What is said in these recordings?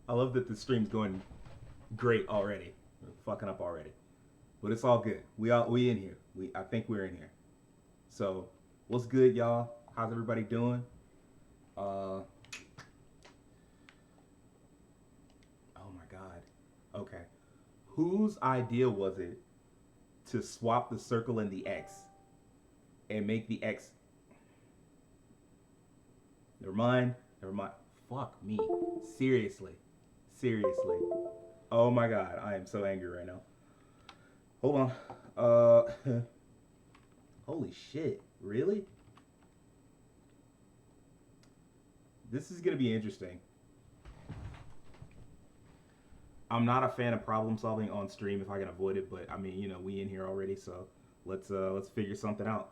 I love that the stream's going great already. We're fucking up already. But it's all good. We in here. I think we're in here. So, what's good, y'all? How's everybody doing? Oh my god. Okay. Whose idea was it to swap the circle and the X and make the X? Never mind. Fuck me. Seriously. Oh my god. I am so angry right now. Hold on. Holy shit. Really? This is gonna be interesting. I'm not a fan of problem solving on stream if I can avoid it, but I mean, you know, we in here already, so let's figure something out.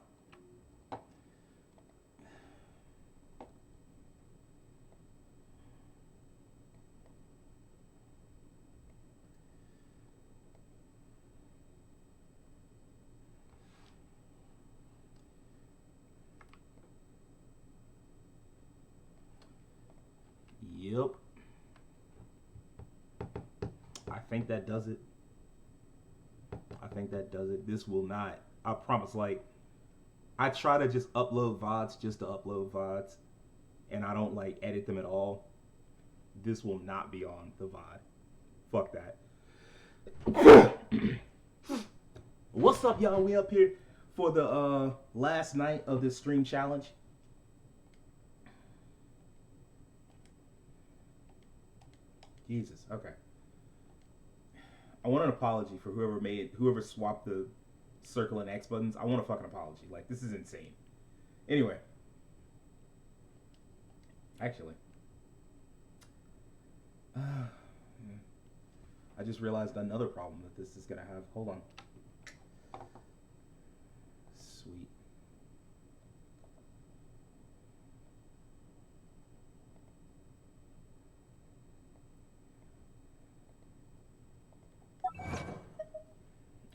Yep. I think that does it. This will not. I promise, like, I try to just upload VODs just to upload VODs, and I don't, like, edit them at all. This will not be on the VOD. Fuck that. What's up, y'all? We up here for the last night of this stream challenge. Jesus, okay. I want an apology for whoever swapped the circle and X buttons. I want a fucking apology. Like, this is insane. Anyway. Actually. I just realized another problem that this is going to have. Hold on. Sweet.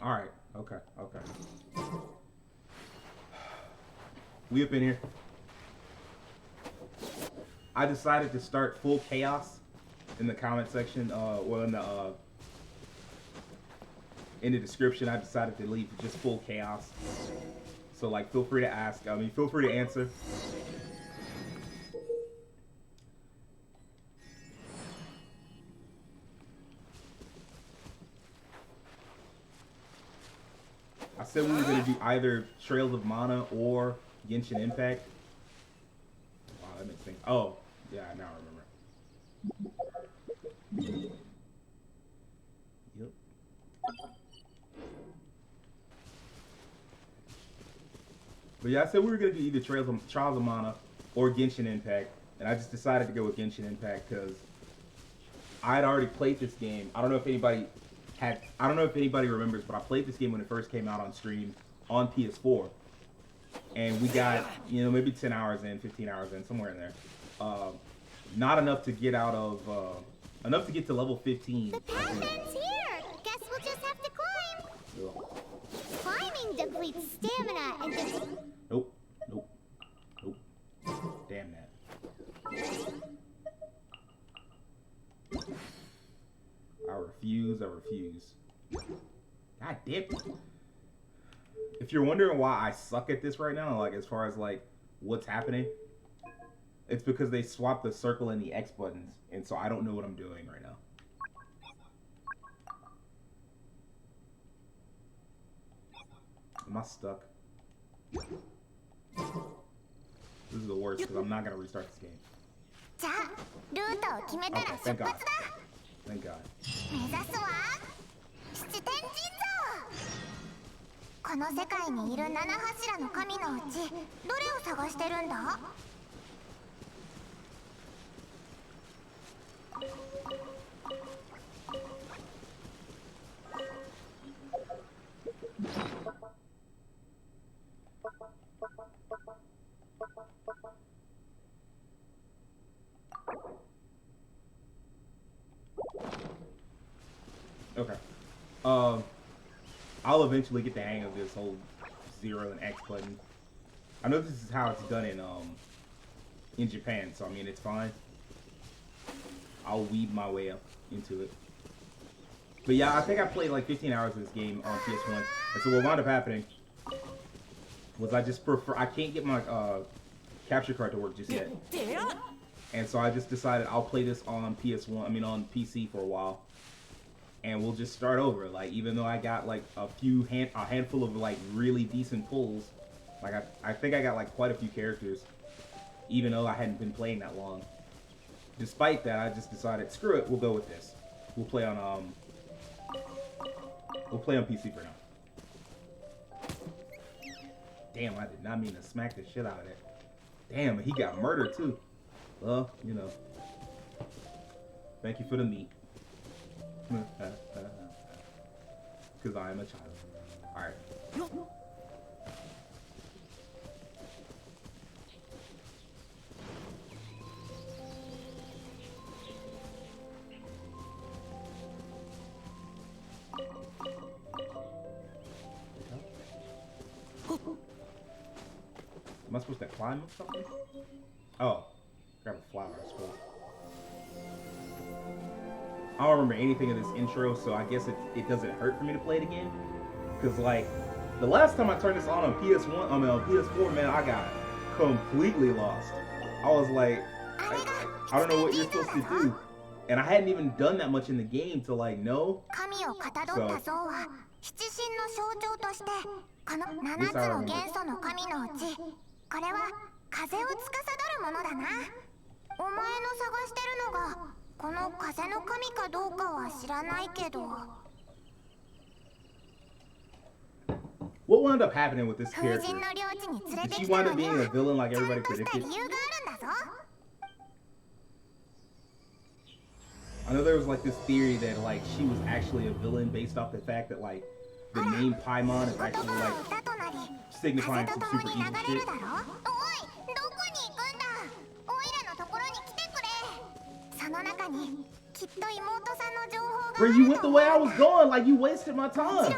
All right. Okay. We up in here. I decided to start full chaos in the comment section. In the description, I decided to leave just full chaos. So, like, feel free to ask. Feel free to answer. I said we were going to do either Trails of Mana or Genshin Impact. Wow, that makes sense. Oh, yeah, now I remember. Yep. But yeah, I said we were going to do either Trials of Mana or Genshin Impact. And I just decided to go with Genshin Impact because I had already played this game. I don't know if anybody remembers, but I played this game when it first came out on stream on PS4. And we got, maybe 10 hours in, 15 hours in, somewhere in there. Not enough to get out of, enough to get to level 15. The Pac-Man's here! Guess we'll just have to climb! Ugh. Climbing depletes stamina and gets... Nope. Damn that. I refuse. God damn it. If you're wondering why I suck at this right now, like, as far as, like, what's happening, it's because they swapped the circle and the X buttons, and so I don't know what I'm doing right now. Am I stuck? This is the worst, because I'm not going to restart this game. Okay, thank God. Thank God. この世界にいる七柱の神のうちどれを探してるんだ? Okay. I'll eventually get the hang of this whole 0 and X button. I know this is how it's done in Japan, so I mean it's fine. I'll weave my way up into it. But yeah, I think I played like 15 hours of this game on PS1. And so what wound up happening was I can't get my capture card to work just yet. And so I just decided I'll play this on on PC for a while. And we'll just start over. Like, even though I got like a handful of like really decent pulls, like I think I got like quite a few characters, even though I hadn't been playing that long. Despite that, I just decided, screw it, we'll go with this. We'll play on PC for now. Damn, I did not mean to smack the shit out of that. Damn, he got murdered too. Well, you know. Thank you for the meat. Because I am a child. Alright. Am I supposed to climb or something? Oh, grab a flower, I suppose. I don't remember anything of this intro, so I guess it doesn't hurt for me to play it again. Cause like the last time I turned this on PS1, on PS4, man, I got completely lost. I was like, I don't know what you're supposed to do, and I hadn't even done that much in the game to like know. So. 七神の象徴としてこの7つの元素の神のうちこれは風を司るものだな。お前の探してるのがこの風の神かどうかは知らないけど。What wound up happening with this character? Did she wind up being a villain like everybody predicted? I know there was like this theory that like she was actually a villain based off the fact that like the name Paimon is actually like signifying some super evil shit. Bro, you went the way I was going, like you wasted my time.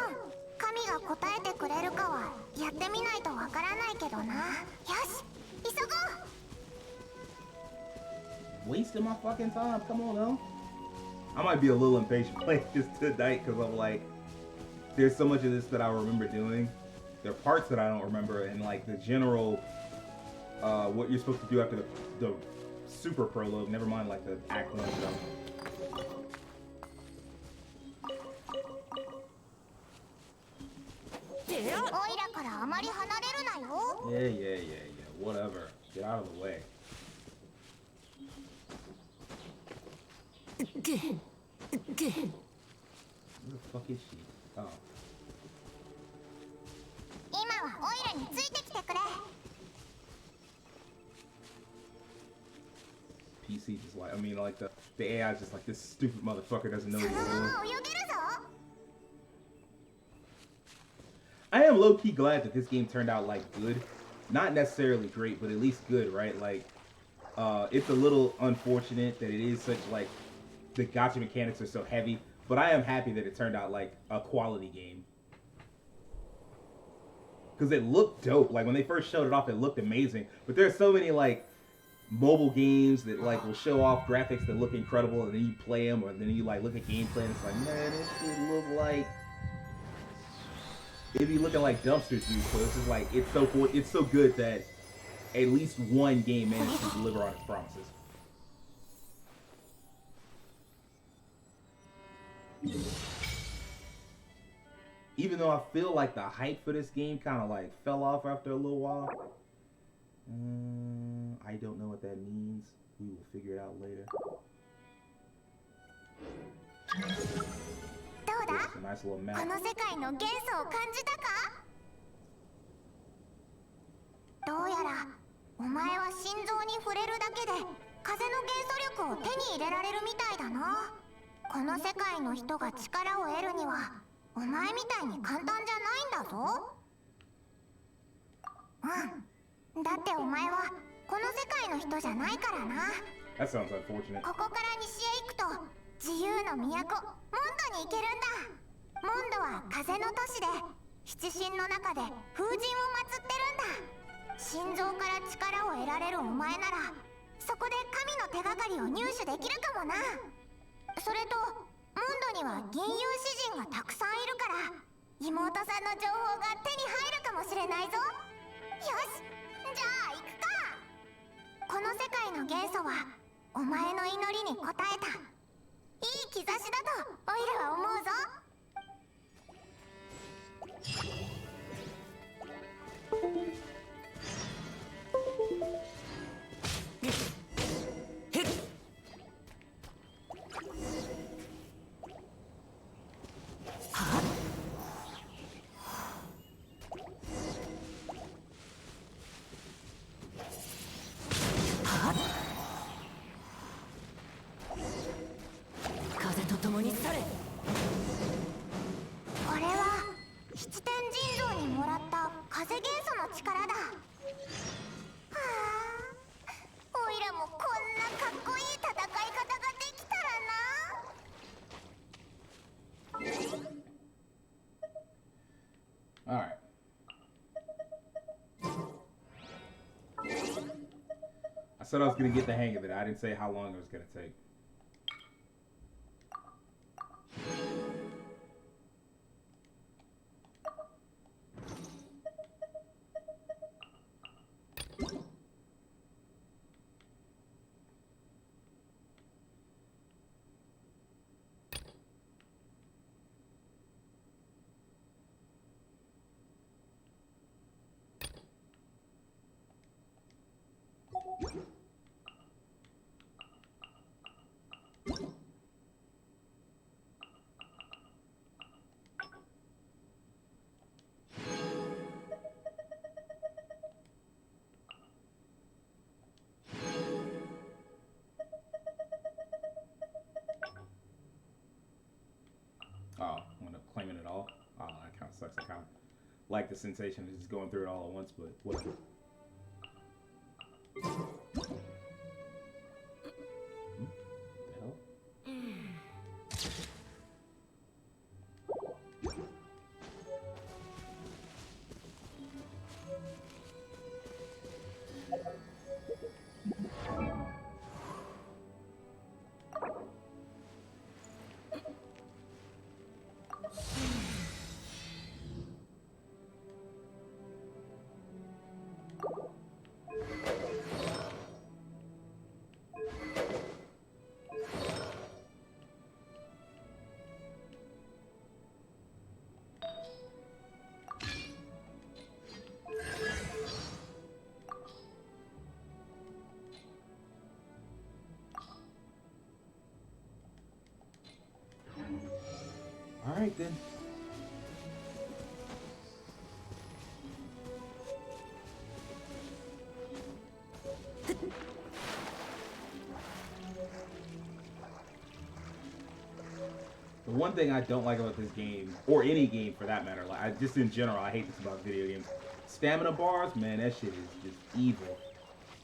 Wasting my fucking time, come on now. I might be a little impatient playing this tonight because I'm like, there's so much of this that I remember doing. There are parts that I don't remember, and like the general, what you're supposed to do after the super prologue, never mind like the act 1 stuff. Yeah, whatever. Get out of the way. Where the fuck is she? Oh. PC just like, I mean like the AI is just like, this stupid motherfucker doesn't know what he's doing. I am low-key glad that this game turned out like good. Not necessarily great, but at least good, right? Like, it's a little unfortunate that it is such like, the gacha mechanics are so heavy, but I am happy that it turned out like a quality game. Because it looked dope. Like when they first showed it off, it looked amazing. But there's so many like mobile games that like will show off graphics that look incredible, and then you play them, or then you like look at gameplay and it's like, man, this should look like it'd be looking like dumpsters, dude. So it's just like it's so good that at least one game managed to deliver on its promises. Even though I feel like the hype for this game kind of like fell off after a little while. I don't know what that means. We will figure it out later. It's a nice little map. That sounds unfortunate. そこで神の手がかりを入手できるかもな。それとモンドには銀融詩人がたくさんいるから、妹さんの情報が手に入るかもしれないぞ。よし、じゃあ行くか。この世界の元素はお前の祈りに応えたいい兆しだとオイルは思うぞ。風と共に去れ。これは七天神像にもらった風元素の力だ。はあ、オイラもこんなかっこいい戦い方ができたらな。Alright. I said I was going to get the hang of it. I didn't say how long it was going to take. Oh, I'm gonna claim it all. Oh, that kind of sucks. I kind of like the sensation of just going through it all at once, but whatever. The hell? All right then. The one thing I don't like about this game, or any game for that matter, like just in general, I hate this about video games. Stamina bars, man, that shit is just evil.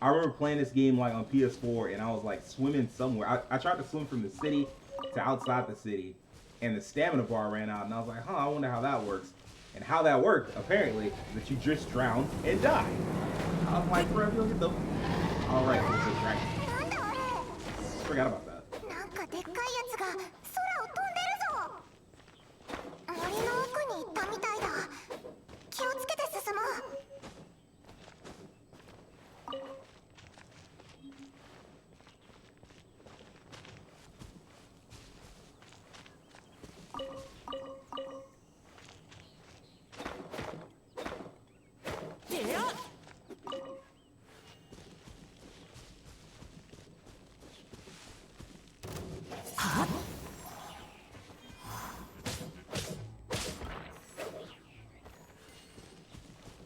I remember playing this game like on PS4, and I was like swimming somewhere. I tried to swim from the city to outside the city, and the stamina bar ran out, and I was like, huh, I wonder how that works. And how that worked, apparently, that you just drown and die. I was like, bro, look at the... Alright, this is right. Forgot about that. なんかでっかいやつが空を飛んでるぞ。森の奥に行ったみたいだ。気をつけて進もう。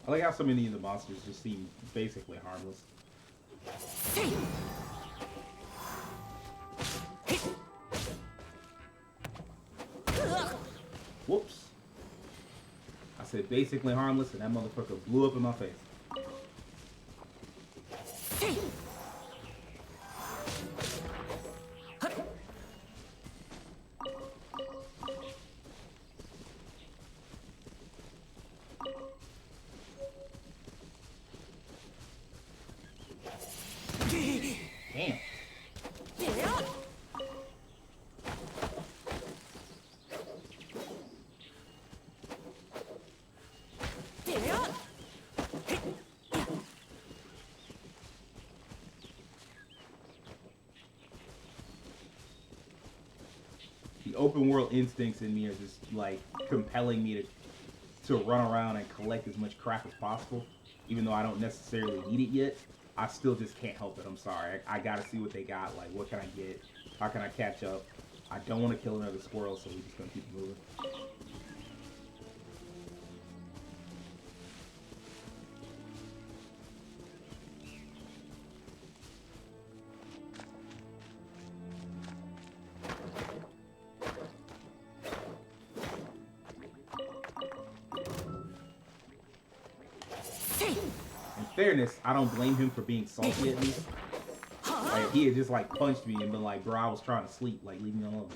I like how so many of the monsters just seem basically harmless. Whoops. I said basically harmless, and that motherfucker blew up in my face. the open world instincts in me are just like compelling me to run around and collect as much crap as possible, even though I don't necessarily need it yet. I still just can't help it. I'm sorry. I gotta see what they got. Like, what can I get? How can I catch up? I don't want to kill another squirrel, so we're just gonna keep moving. In fairness, I don't blame him for being salty at me. Like, he had just like punched me and been like, bro, I was trying to sleep. Like, leave me alone.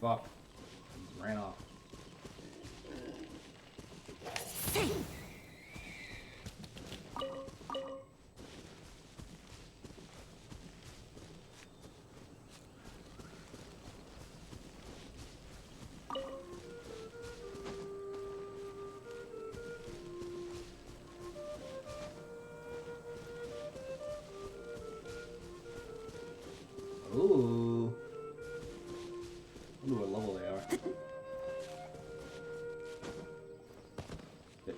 Fuck. He just ran off. Ooh. I wonder what level they are.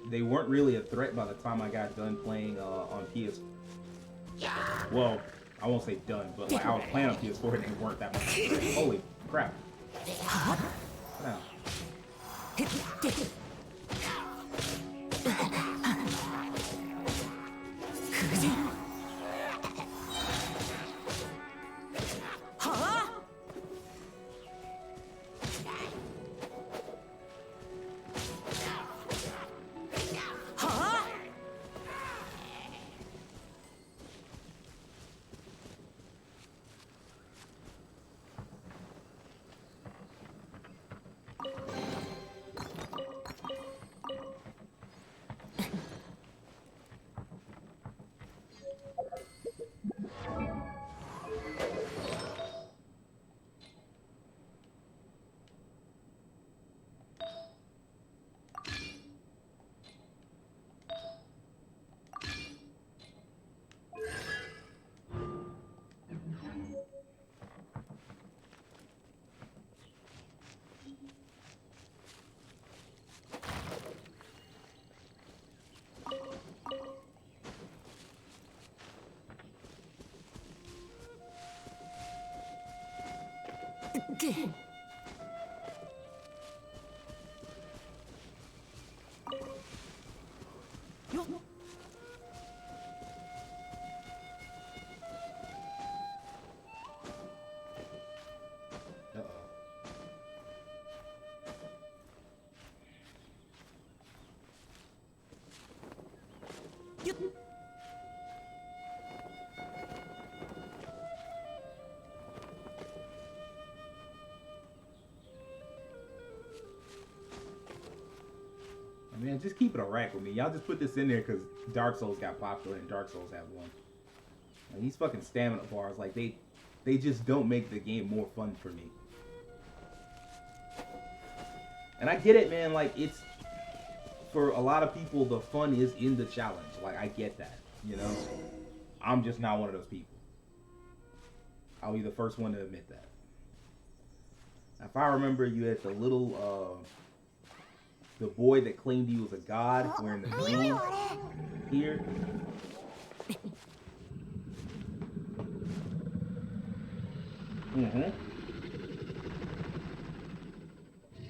They weren't really a threat by the time I got done playing on PS. Well, I won't say done, but like I was playing on PS4 and they weren't that much of a threat. Holy crap. Now. Man, just keep it a rack with me. Y'all just put this in there because Dark Souls got popular and Dark Souls have one. Like, these fucking stamina bars, like they just don't make the game more fun for me. And I get it, man. Like, it's for a lot of people, the fun is in the challenge. Like, I get that, you know. I'm just not one of those people. I'll be the first one to admit that. If I remember, you had the little the boy that claimed he was a god wearing the green here.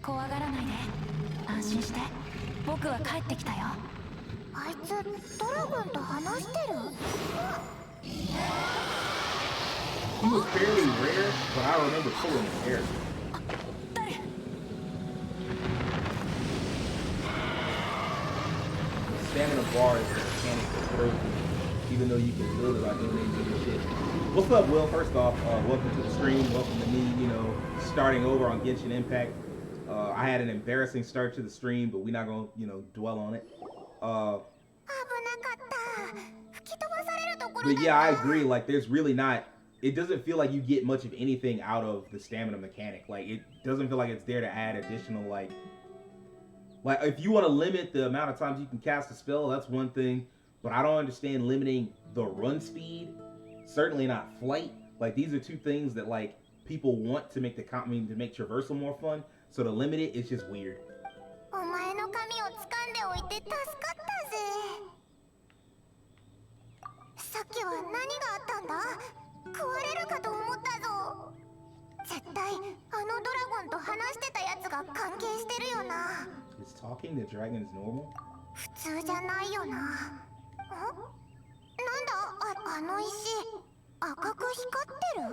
怖がらないで。安心して。僕は帰ってきたよ。あいつドラゴンと話してる？ He was fairly rare, but I remember pulling his hair. The stamina bar is a mechanic that throws you, even though you can build it by doing any shit. What's up, Will? First off, welcome to the stream. Welcome to me, you know, starting over on Genshin Impact. I had an embarrassing start to the stream, but we're not gonna, you know, dwell on it. But yeah, I agree. Like, there's really not. It doesn't feel like you get much of anything out of the stamina mechanic. Like, it doesn't feel like it's there to add additional, like if you want to limit the amount of times you can cast a spell, that's one thing. But I don't understand limiting the run speed. Certainly not flight. Like, these are two things that, like, people want to make to make traversal more fun. So to limit it, it's just weird. お前の髪を掴んでおいて助かったぜ。さっきは何があったんだ？食われるかと思ったぞ。絶対あのドラゴンと話してたやつが関係してるよな。Is talking to dragons normal? 普通じゃないよな。なんだあの石、赤く光ってる？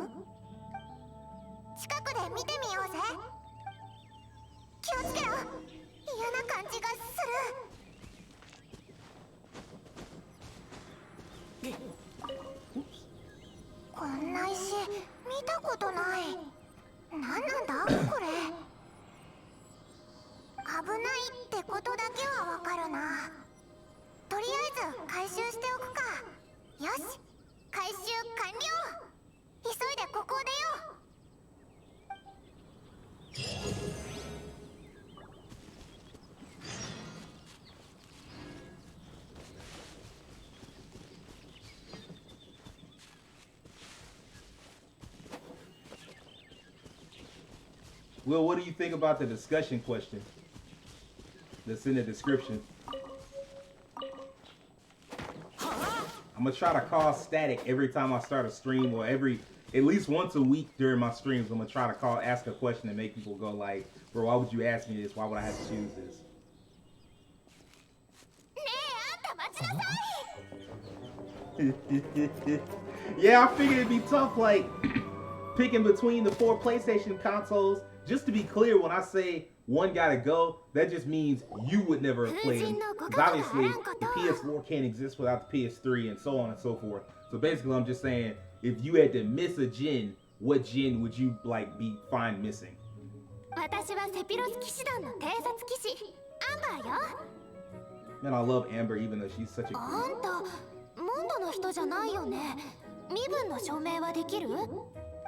近くで見てみようぜ。気をつけろ。嫌な感じがする。こんな石見たことない。何なんだこれ。危ないってことだけはわかるな。とりあえず回収しておくか。よし、回収完了。急いでここを出よう。Will, what do you think about the discussion question that's in the description? I'm gonna try to cause static every time I start a stream, or at least once a week during my streams. I'm gonna try to ask a question and make people go like, bro, why would you ask me this? Why would I have to choose this? Yeah, I figured it'd be tough, like, picking between the 4 PlayStation consoles. Just to be clear, when I say one gotta go, that just means you would never have played them. Because obviously, the PS4 can't exist without the PS3 and so on and so forth. So basically, I'm just saying, if you had to miss a gen, what gen would you, like, be fine missing? Man, I love Amber even though she's such a good...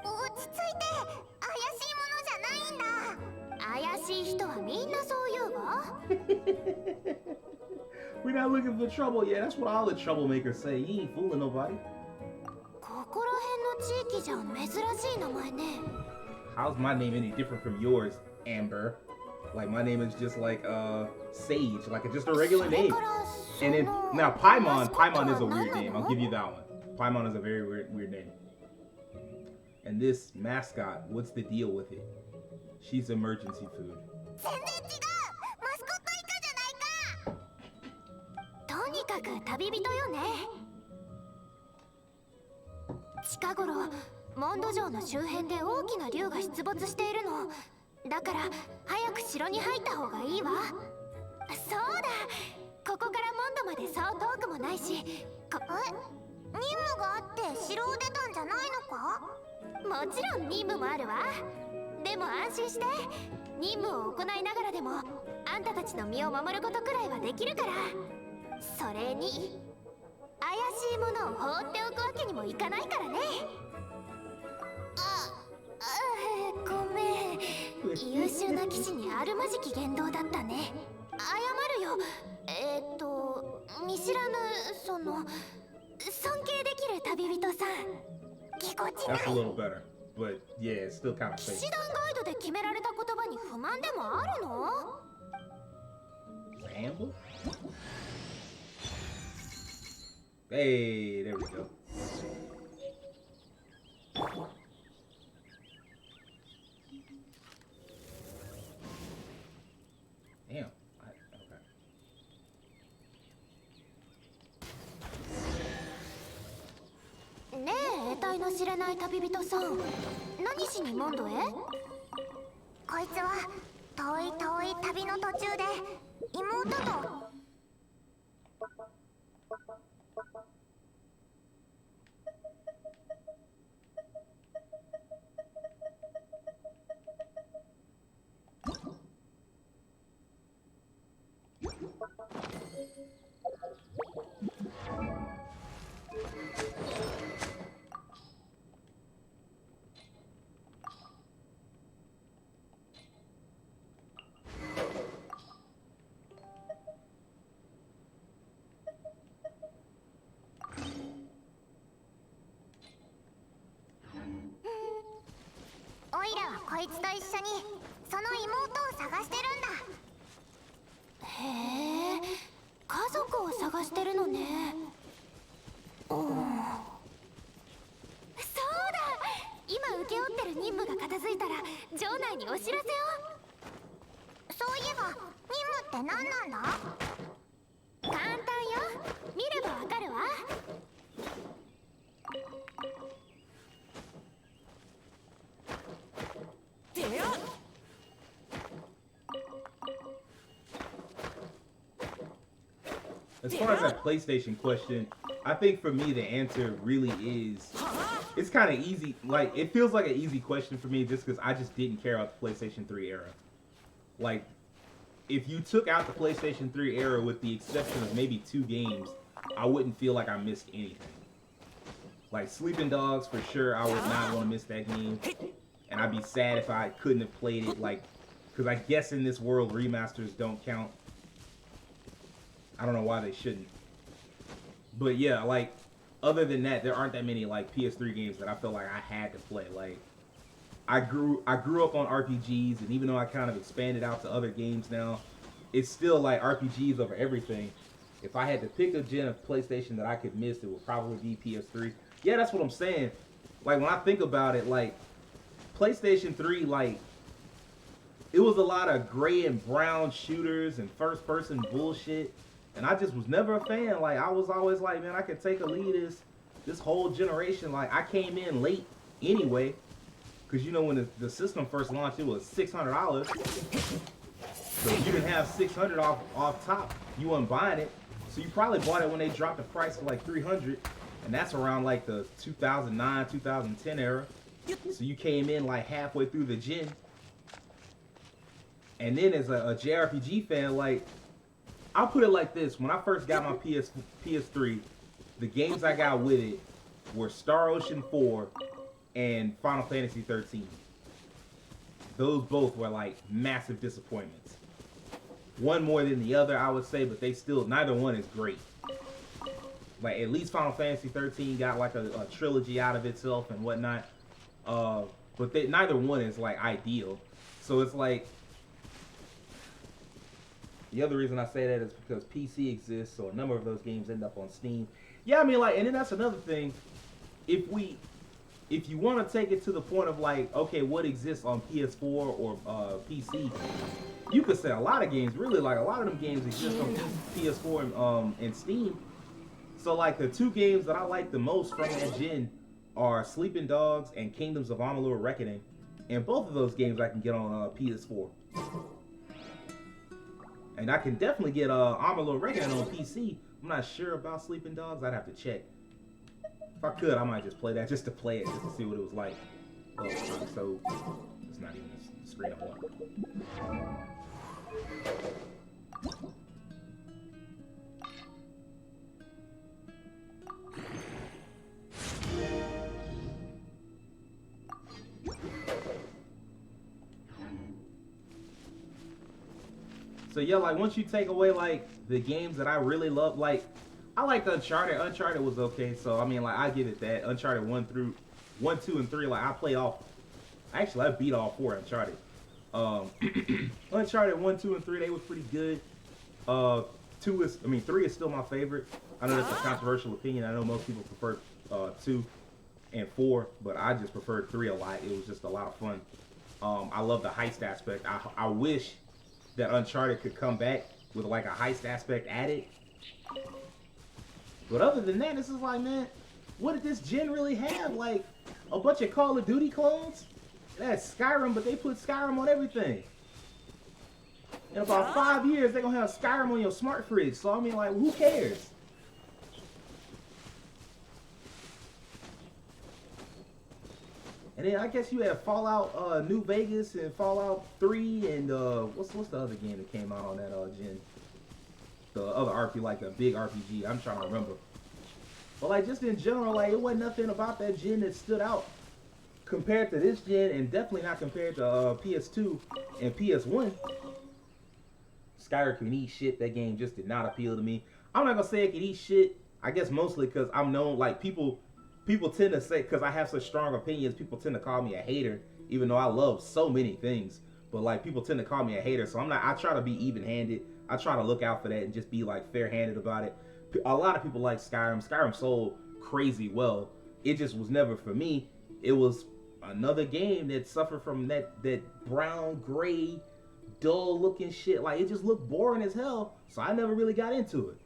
落ち着いて。怪しいものじゃないんだ。怪しい人はみんなそう言うわ。We're not looking for trouble. Yeah, that's what all the troublemakers say. You ain't fooling nobody. ここら辺の地域じゃ珍しい名前ね。How's my name any different from yours, Amber? Like, my name is just like Sage, like just a regular name. And then now Paimon is a weird name. I'll give you that one. Paimon is a very weird name. And this mascot, what's the deal with it? She's emergency food. 全然違う。マスコットイカじゃないか。とにかく旅人よね。近頃モンド城の周辺で大きな竜が出没しているの。だから早く城に入った方がいいわ。そうだ。ここからモンドまでそう遠くもないし。任務があって城を出たんじゃないのか？もちろん任務もあるわ。でも安心して。任務を行いながらでもあんたたちの身を守ることくらいはできるから。それに怪しいものを放っておくわけにもいかないからね。ごめん。優秀な騎士にあるまじき言動だったね。謝るよ。見知らぬ尊敬できる旅人さん。ぎこちない。 That's a little better, but yeah, it's still kind of fake. 騎士団ガイドで決められた言葉に不満でもあるの？ Ramble? Hey, there we go. 知らない旅人さん、何しにモンドへ？こいつは遠い遠い旅の途中で妹と。オイラはこいつと一緒にその妹を探してるんだ。へえ、家族を探してるのね。そうだ、今請け負ってる任務が片付いたら城内にお知らせを。そういえば任務って何なんだ？簡単よ、見ればわかるわ。As far as that PlayStation question, I think for me the answer really is, it's kind of easy. Like, it feels like an easy question for me just because I just didn't care about the PlayStation 3 era. Like, if you took out the PlayStation 3 era with the exception of maybe 2 games, I wouldn't feel like I missed anything. Like, Sleeping Dogs, for sure, I would not want to miss that game. And I'd be sad if I couldn't have played it, like, because I guess in this world, remasters don't count. I don't know why they shouldn't. But yeah, like, other than that, there aren't that many, like, PS3 games that I feel like I had to play. Like, I grew up on RPGs, and even though I kind of expanded out to other games now, it's still, like, RPGs over everything. If I had to pick a gen of PlayStation that I could miss, it would probably be PS3. Yeah, that's what I'm saying. Like, when I think about it, like, PlayStation 3, like, it was a lot of gray and brown shooters and first-person bullshit. And I just was never a fan. Like, I was always like, man, I could take a lead this whole generation. Like, I came in late anyway. Because, you know, when the system first launched, it was $600. So if you didn't have $600 off top, you weren't buying it. So you probably bought it when they dropped the price to like $300. And that's around like the 2009, 2010 era. So you came in like halfway through the gen. And then as a JRPG fan, like, I'll put it like this. When I first got my PS3, the games I got with it were Star Ocean 4 and Final Fantasy 13. Those both were like massive disappointments. One more than the other, I would say, but they still, neither one is great. Like, at least Final Fantasy 13 got like a trilogy out of itself and whatnot. But neither one is like ideal. So it's like, the other reason I say that is because PC exists, so a number of those games end up on Steam. Yeah, I mean, like, and then that's another thing. If you want to take it to the point of like, okay, what exists on PS4 or PC, you could say a lot of games. Really, like, a lot of them games exist on PS4 and Steam. So like, the 2 games that I like the most from that gen are Sleeping Dogs and Kingdoms of Amalur Reckoning, and both of those games I can get on PS4. And I can definitely get Amalur Reckoning on PC. I'm not sure about Sleeping Dogs. I'd have to check. If I could, I might just play that just to play it, just to see what it was like. Oh, so it's not even the screen I want. So yeah, like, once you take away like the games that I really love, like, I liked Uncharted. Uncharted was okay, so I mean, like, I give it that. Uncharted 1, 2, and 3, like, I played all. Actually, I beat all 4 Uncharted. Uncharted 1, 2, and 3, they were pretty good. 3 is still my favorite. I know that's a controversial opinion. I know most people prefer 2 and 4, but I just preferred 3 a lot. It was just a lot of fun. I love the heist aspect. I wish that Uncharted could come back with like a heist aspect added. But other than that, this is like, man, what did this gen really have? Like, A bunch of Call of Duty clones? That's Skyrim, but they put Skyrim on everything. In about 5 years, they're gonna have Skyrim on your smart fridge. So I mean, like, who cares? And then I guess you have Fallout New Vegas and Fallout 3 and what's the other game that came out on that gen? The other RPG, like a big RPG. I'm trying to remember. But like just in general, like it wasn't nothing about that gen that stood out compared to this gen, and definitely not compared to PS2 and PS1. Skyrim can eat shit. That game just did not appeal to me. I'm not gonna say it can eat shit. I guess mostly because I'm known, like people tend to say, because I have such strong opinions, people tend to call me a hater, even though I love so many things. But like people tend to call me a hater, so I'm not. I try to be even-handed. I try to look out for that and just be like fair-handed about it. A lot of people like Skyrim. Skyrim sold crazy well. It just was never for me. It was another game that suffered from that brown, gray, dull-looking shit. Like it just looked boring as hell. So I never really got into it.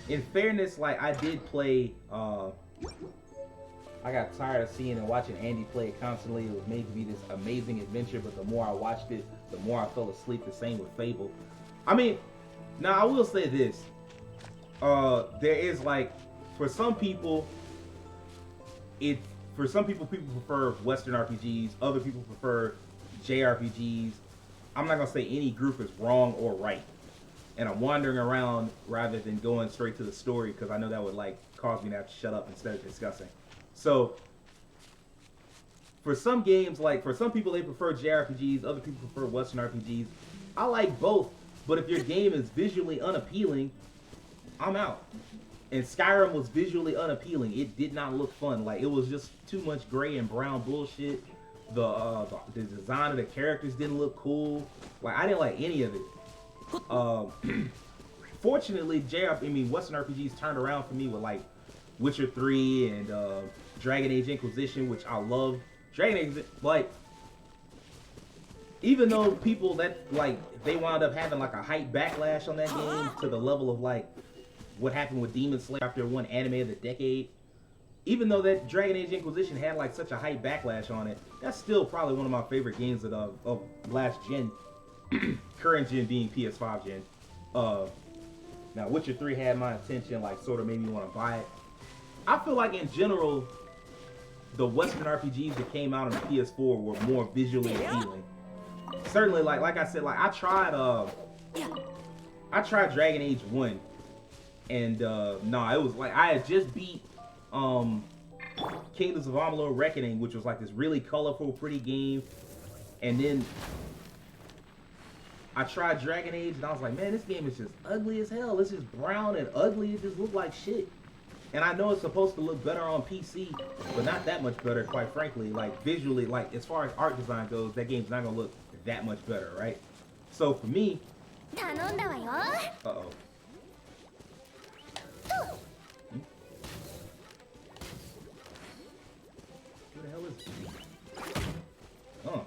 In fairness, like I did play, I got tired of seeing and watching Andy play it constantly. It was made to be this amazing adventure, but the more I watched it, the more I fell asleep. The same with Fable. I mean, now I will say this. There is like, for some people, people prefer Western RPGs. Other people prefer JRPGs. I'm not gonna say any group is wrong or right. And I'm wandering around rather than going straight to the story because I know that would like cause me to have to shut up instead of discussing. So for some games, like for some people they prefer JRPGs, other people prefer Western RPGs. I like both, but if your game is visually unappealing, I'm out. And Skyrim was visually unappealing. It did not look fun. Like it was just too much gray and brown bullshit. The design of the characters didn't look cool. Like I didn't like any of it. Fortunately, Western RPGs turned around for me with like Witcher 3 and Dragon Age Inquisition, which I love. Dragon Age, like, even though people that like they wound up having like a hype backlash on that game to the level of like what happened with Demon Slayer after it won Anime of the Decade. Even though that Dragon Age Inquisition had like such a hype backlash on it, that's still probably one of my favorite games of last gen. Current gen being PS5 gen. Now Witcher 3 had my attention, like sort of made me want to buy it. I feel like in general, the Western RPGs that came out on the PS4 were more visually appealing. Certainly, like I said, like I tried Dragon Age 1, and it was like I had just beat Kingdoms of Amalur Reckoning, which was like this really colorful, pretty game, and then I tried Dragon Age and I was like, man, this game is just ugly as hell. It's just brown and ugly. It just looked like shit. And I know it's supposed to look better on PC, but not that much better, quite frankly. Like visually, like as far as art design goes, that game's not gonna look that much better, right? So for me, uh-oh. Who the hell is it? Oh.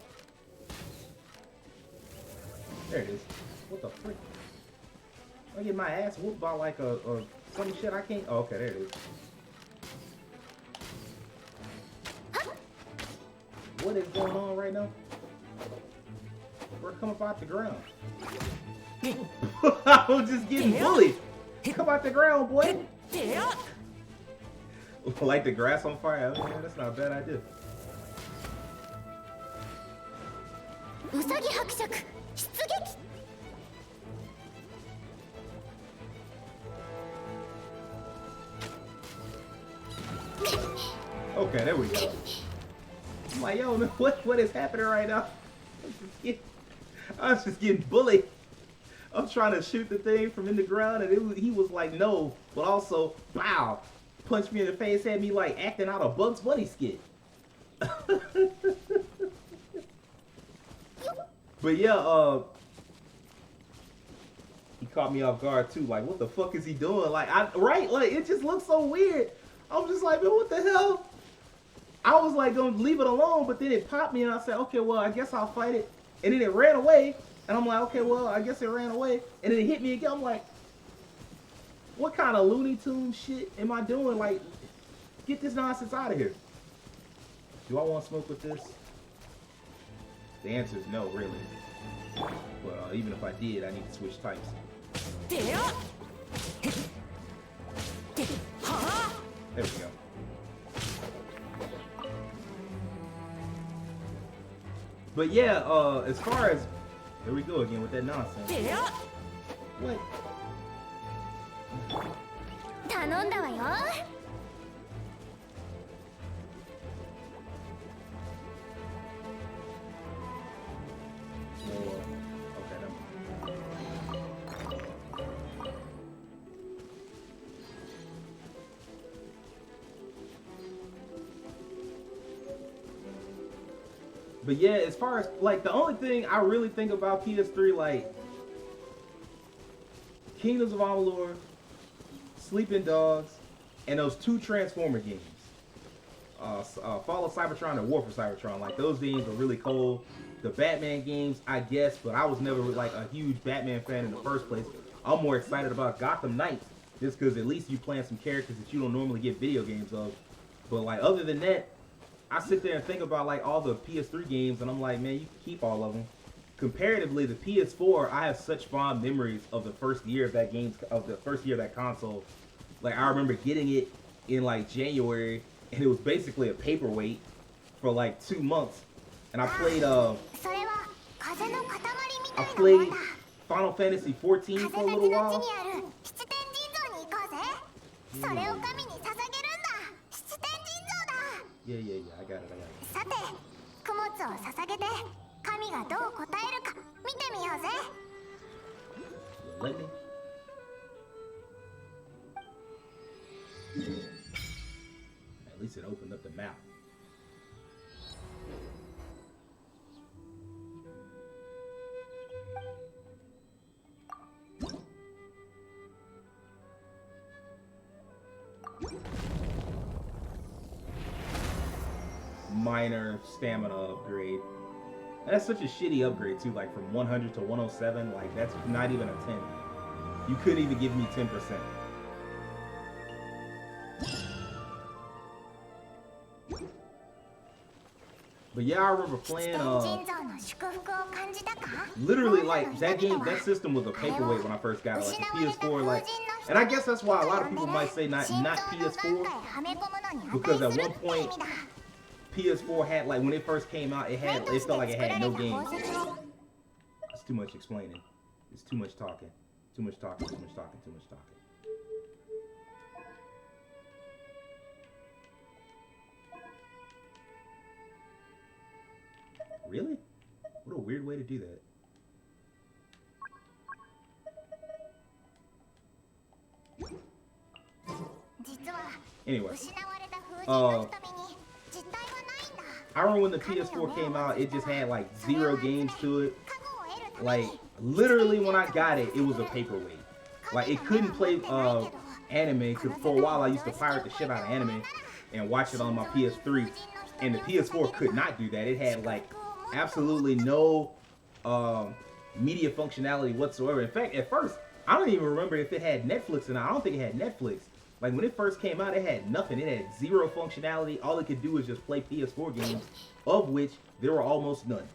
There it is. What the frick? I get my ass whooped by like some shit I can't. Oh, okay, there it is. What is going on right now? We're coming up out the ground. I'm just getting bullied. Come out the ground, boy. Light the grass on fire. Oh, yeah, that's not a bad idea. Okay, there we go. I'm like, yo, what is happening right now? I was just getting bullied. I'm trying to shoot the thing from in the ground, and he was like, no, but also, wow, punched me in the face, had me like acting out a Bugs Bunny skit. But yeah, he caught me off guard too. Like, what the fuck is he doing? Like, right? Like, it just looks so weird. I was just like, man, what the hell? I was like, gonna leave it alone, but then it popped me, and I said, okay, well, I guess I'll fight it. And then it ran away, and I'm like, okay, well, I guess it ran away. And then it hit me again. I'm like, what kind of Looney Tunes shit am I doing? Like, get this nonsense out of here. Do I want to smoke with this? The answer is no, really. But even if I did, I need to switch types. There we go. But yeah, as far as... Here we go again with that nonsense. What? 頼んだわよ。But yeah, as far as, like, the only thing I really think about PS3, like, Kingdoms of Amalur, Sleeping Dogs, and those 2 Transformer games. Fall of Cybertron and War for Cybertron. Like, those games are really cool. The Batman games, I guess, but I was never, like, a huge Batman fan in the first place. I'm more excited about Gotham Knights, just because at least you playing some characters that you don't normally get video games of. But, like, other than that, I sit there and think about, like, all the PS3 games, and I'm like, man, you can keep all of them. Comparatively, the PS4, I have such fond memories of the first year of that game, of the first year of that console. Like, I remember getting it in, like, January, and it was basically a paperweight for, like, 2 months. And I played, Final Fantasy 14 for a little while. Yeah, I got it. さて、供物を捧げて神がどう答えるか見てみようぜ。Let me. At least it opened up the map. Minor stamina upgrade. That's such a shitty upgrade too, like from 100 to 107, like that's not even a 10. You couldn't even give me 10%. But yeah, I remember playing literally like that game, that system was a paperweight when I first got it, like the PS4, like, and I guess that's why a lot of people might say not PS4, because at one point PS4 had, like, when it first came out, it felt like it had no games. It's too much explaining. It's too much talking. Too much talking. Really? What a weird way to do that. Anyway, I remember when the PS4 came out, it just had like 0 games to it. Like, literally when I got it, it was a paperweight. Like, it couldn't play anime, because for a while I used to pirate the shit out of anime and watch it on my PS3. And the PS4 could not do that. It had like absolutely no media functionality whatsoever. In fact, at first, I don't even remember if it had Netflix or not. I don't think it had Netflix. Like, when it first came out, it had nothing. It had 0 functionality. All it could do was just play PS4 games, of which there were almost none.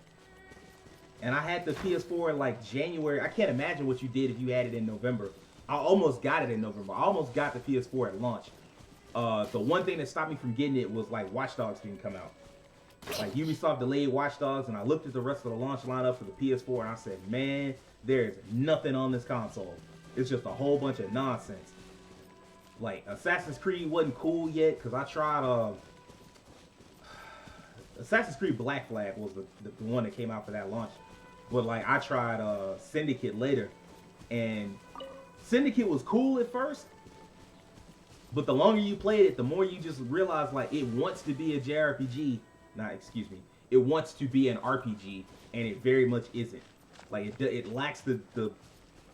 And I had the PS4 in, like, January. I can't imagine what you did if you had it in November. I almost got it in November. I almost got the PS4 at launch. The one thing that stopped me from getting it was, like, Watch Dogs didn't come out. Like, Ubisoft delayed Watch Dogs, and I looked at the rest of the launch lineup for the PS4, and I said, man, there's nothing on this console. It's just a whole bunch of nonsense. Like, Assassin's Creed wasn't cool yet, because I tried, Assassin's Creed Black Flag was the one that came out for that launch. But, like, I tried, Syndicate later, and Syndicate was cool at first, but the longer you played it, the more you just realize, like, it wants to be a JRPG, not excuse me, it wants to be an RPG, and it very much isn't. Like it lacks the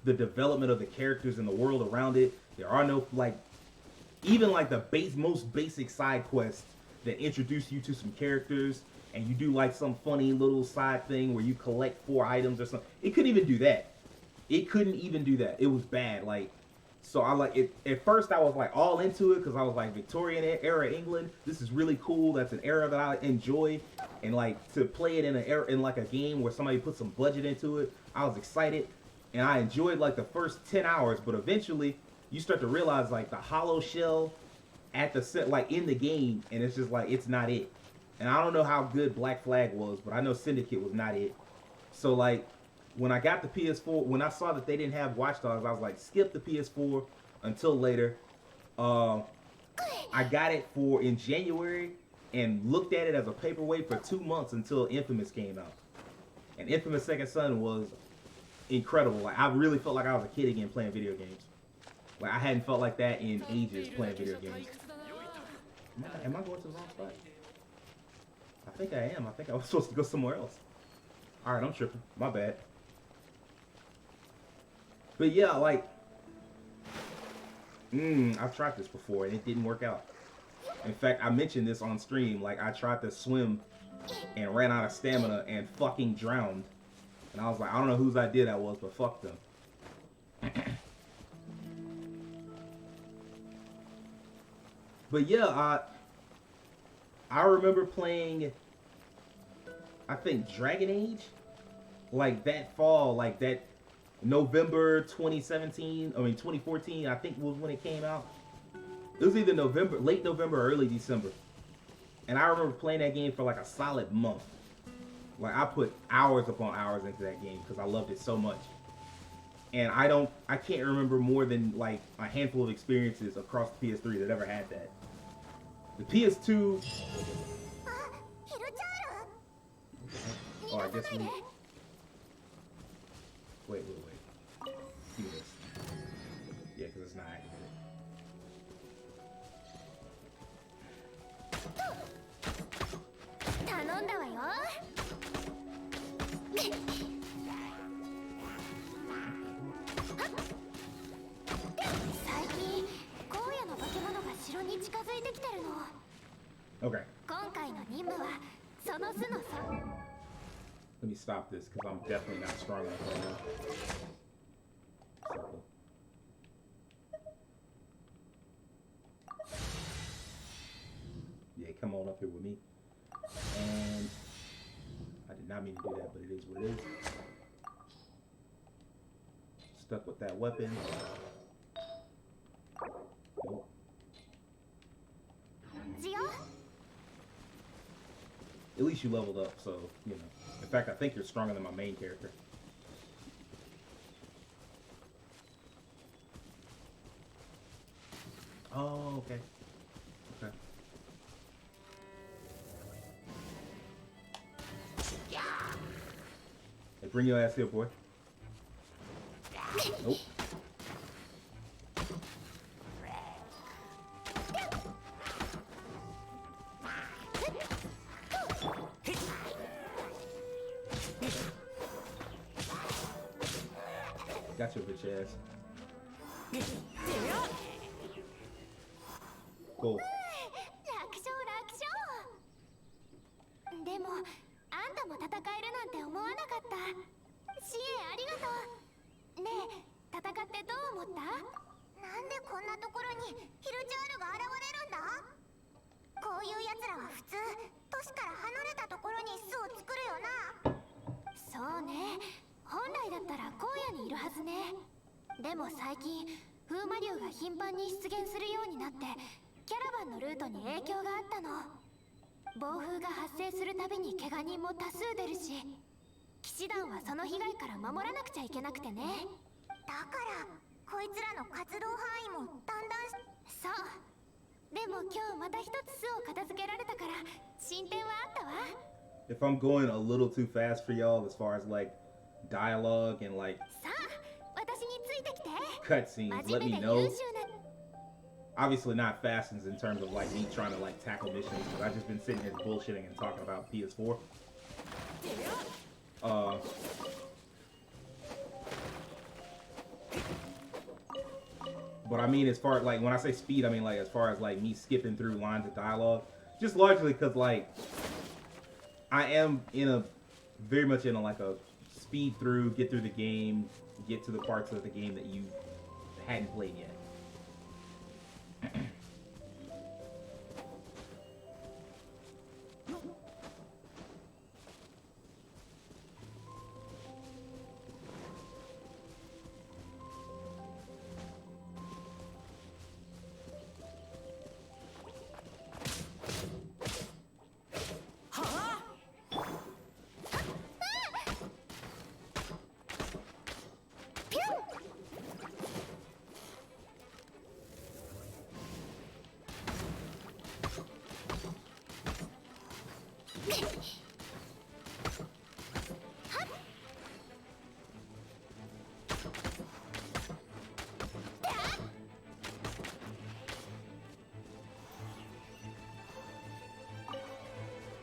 development of the characters and the world around it. There are no like even like the most basic side quests that introduce you to some characters, and you do like some funny little side thing where you collect 4 items or something. It couldn't even do that. It couldn't even do that. It was bad. Like, so I like it. At first, I was like all into it because I was like Victorian era England. This is really cool. That's an era that I enjoy, and like to play it in an era in like a game where somebody put some budget into it. I was excited, and I enjoyed like the first 10 hours. But eventually, you start to realize like the hollow shell at the set, like in the game, and it's just like it's not it. And I don't know how good Black Flag was, but I know Syndicate was not it. So like when I got the PS4, when I saw that they didn't have Watch Dogs, I was like, skip the PS4 until later. I got it in January and looked at it as a paperweight for 2 months until Infamous came out. And Infamous Second Son was incredible. Like I really felt like I was a kid again playing video games. Like I hadn't felt like that in ages playing video games. Am I going to the wrong spot? I think I am. I think I was supposed to go somewhere else. Alright, I'm tripping. My bad. But yeah, like, I've tried this before and it didn't work out. In fact, I mentioned this on stream. Like, I tried to swim and ran out of stamina and fucking drowned. And I was like, I don't know whose idea that was, but fuck them. But yeah, I remember playing, I think, Dragon Age, like that fall, like that November 2014, I think was when it came out. It was either late November or early December. And I remember playing that game for like a solid month. Like I put hours upon hours into that game because I loved it so much. And I can't remember more than like a handful of experiences across the PS3 that ever had that. The PS2. Oh, I guess we. Wait. Do this. Yeah, because it's not activated. Okay. Let me stop this because I'm definitely not strong enough right now. Circle. Yeah, come on up here with me. And I did not mean to do that, but it is what it is. Stuck with that weapon. Nope. At least you leveled up, so, you know. In fact, I think you're stronger than my main character. Oh, okay. Okay. Hey, bring your ass here, boy. Nope. Got your bitch ass. Cool. でもあんたも戦えるなんて思わなかった。支援ありがとう。ねえ、戦ってどう思った？なんでこんなところにヒルチャールが現れるんだ？こういう奴らは普通都市から離れたところに巣を作るよな。そうね。本来だったら荒野にいるはずね。でも最近風魔竜が頻繁に出現するようになってキャラバンのルートに影響があったの。暴風が発生するたびに怪我人も多数出るし、騎士団はその被害から守らなくちゃいけなくてね。だからこいつらの活動範囲もだんだん。そう。でも今日また一つ巣を片付けられたから進展はあったわ。If I'm going a little too fast for y'all as far as like dialogue and like cutscenes, let me know. Obviously not fastens in terms of like me trying to like tackle missions, because I've just been sitting here bullshitting and talking about PS4. But I mean, as far as like when I say speed, I mean like as far as like me skipping through lines of dialogue, just largely because like I am in a very much in a like a speed through, get through the game, get to the parts of the game that you hadn't played yet.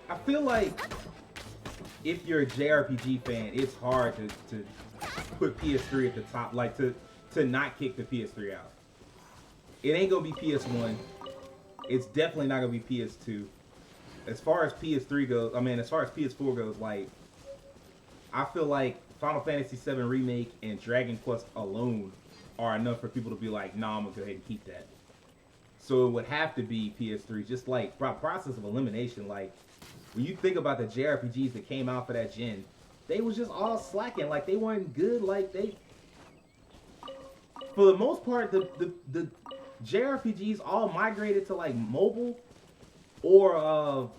I feel like if you're a JRPG fan, it's hard to put PS3 at the top, like to not kick the PS3 out. It ain't gonna be PS1. It's definitely not gonna be PS2. As far as PS3 goes, I mean, as far as PS4 goes, like, I feel like Final Fantasy VII Remake and Dragon Quest alone are enough for people to be like, nah, I'm gonna go ahead and keep that. So it would have to be PS3, just like, by process of elimination, like, when you think about the JRPGs that came out for that gen, they was just all slacking, like, they weren't good, like, they... For the most part, the JRPGs all migrated to, like, mobile, or,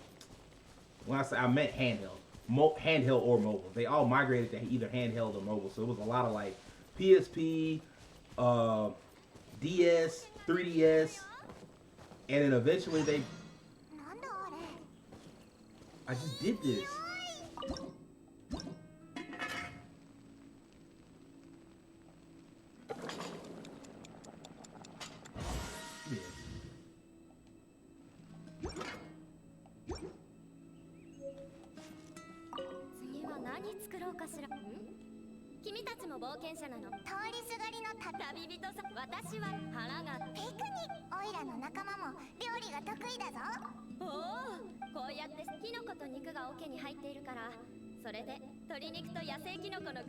when I meant handheld. Handheld or mobile. They all migrated to either handheld or mobile, so it was a lot of, like, PSP, DS, 3DS, and then eventually they... I just did this. Yeah. 次は何作ろうかしら。君たちも冒険者なの。通りすがりの旅人さ。私は腹が。ピクニック。オイラの仲間も料理が得意だぞ。おお、こうやってキノコと肉が桶に入っているから、それで鶏肉と野生キノコの冒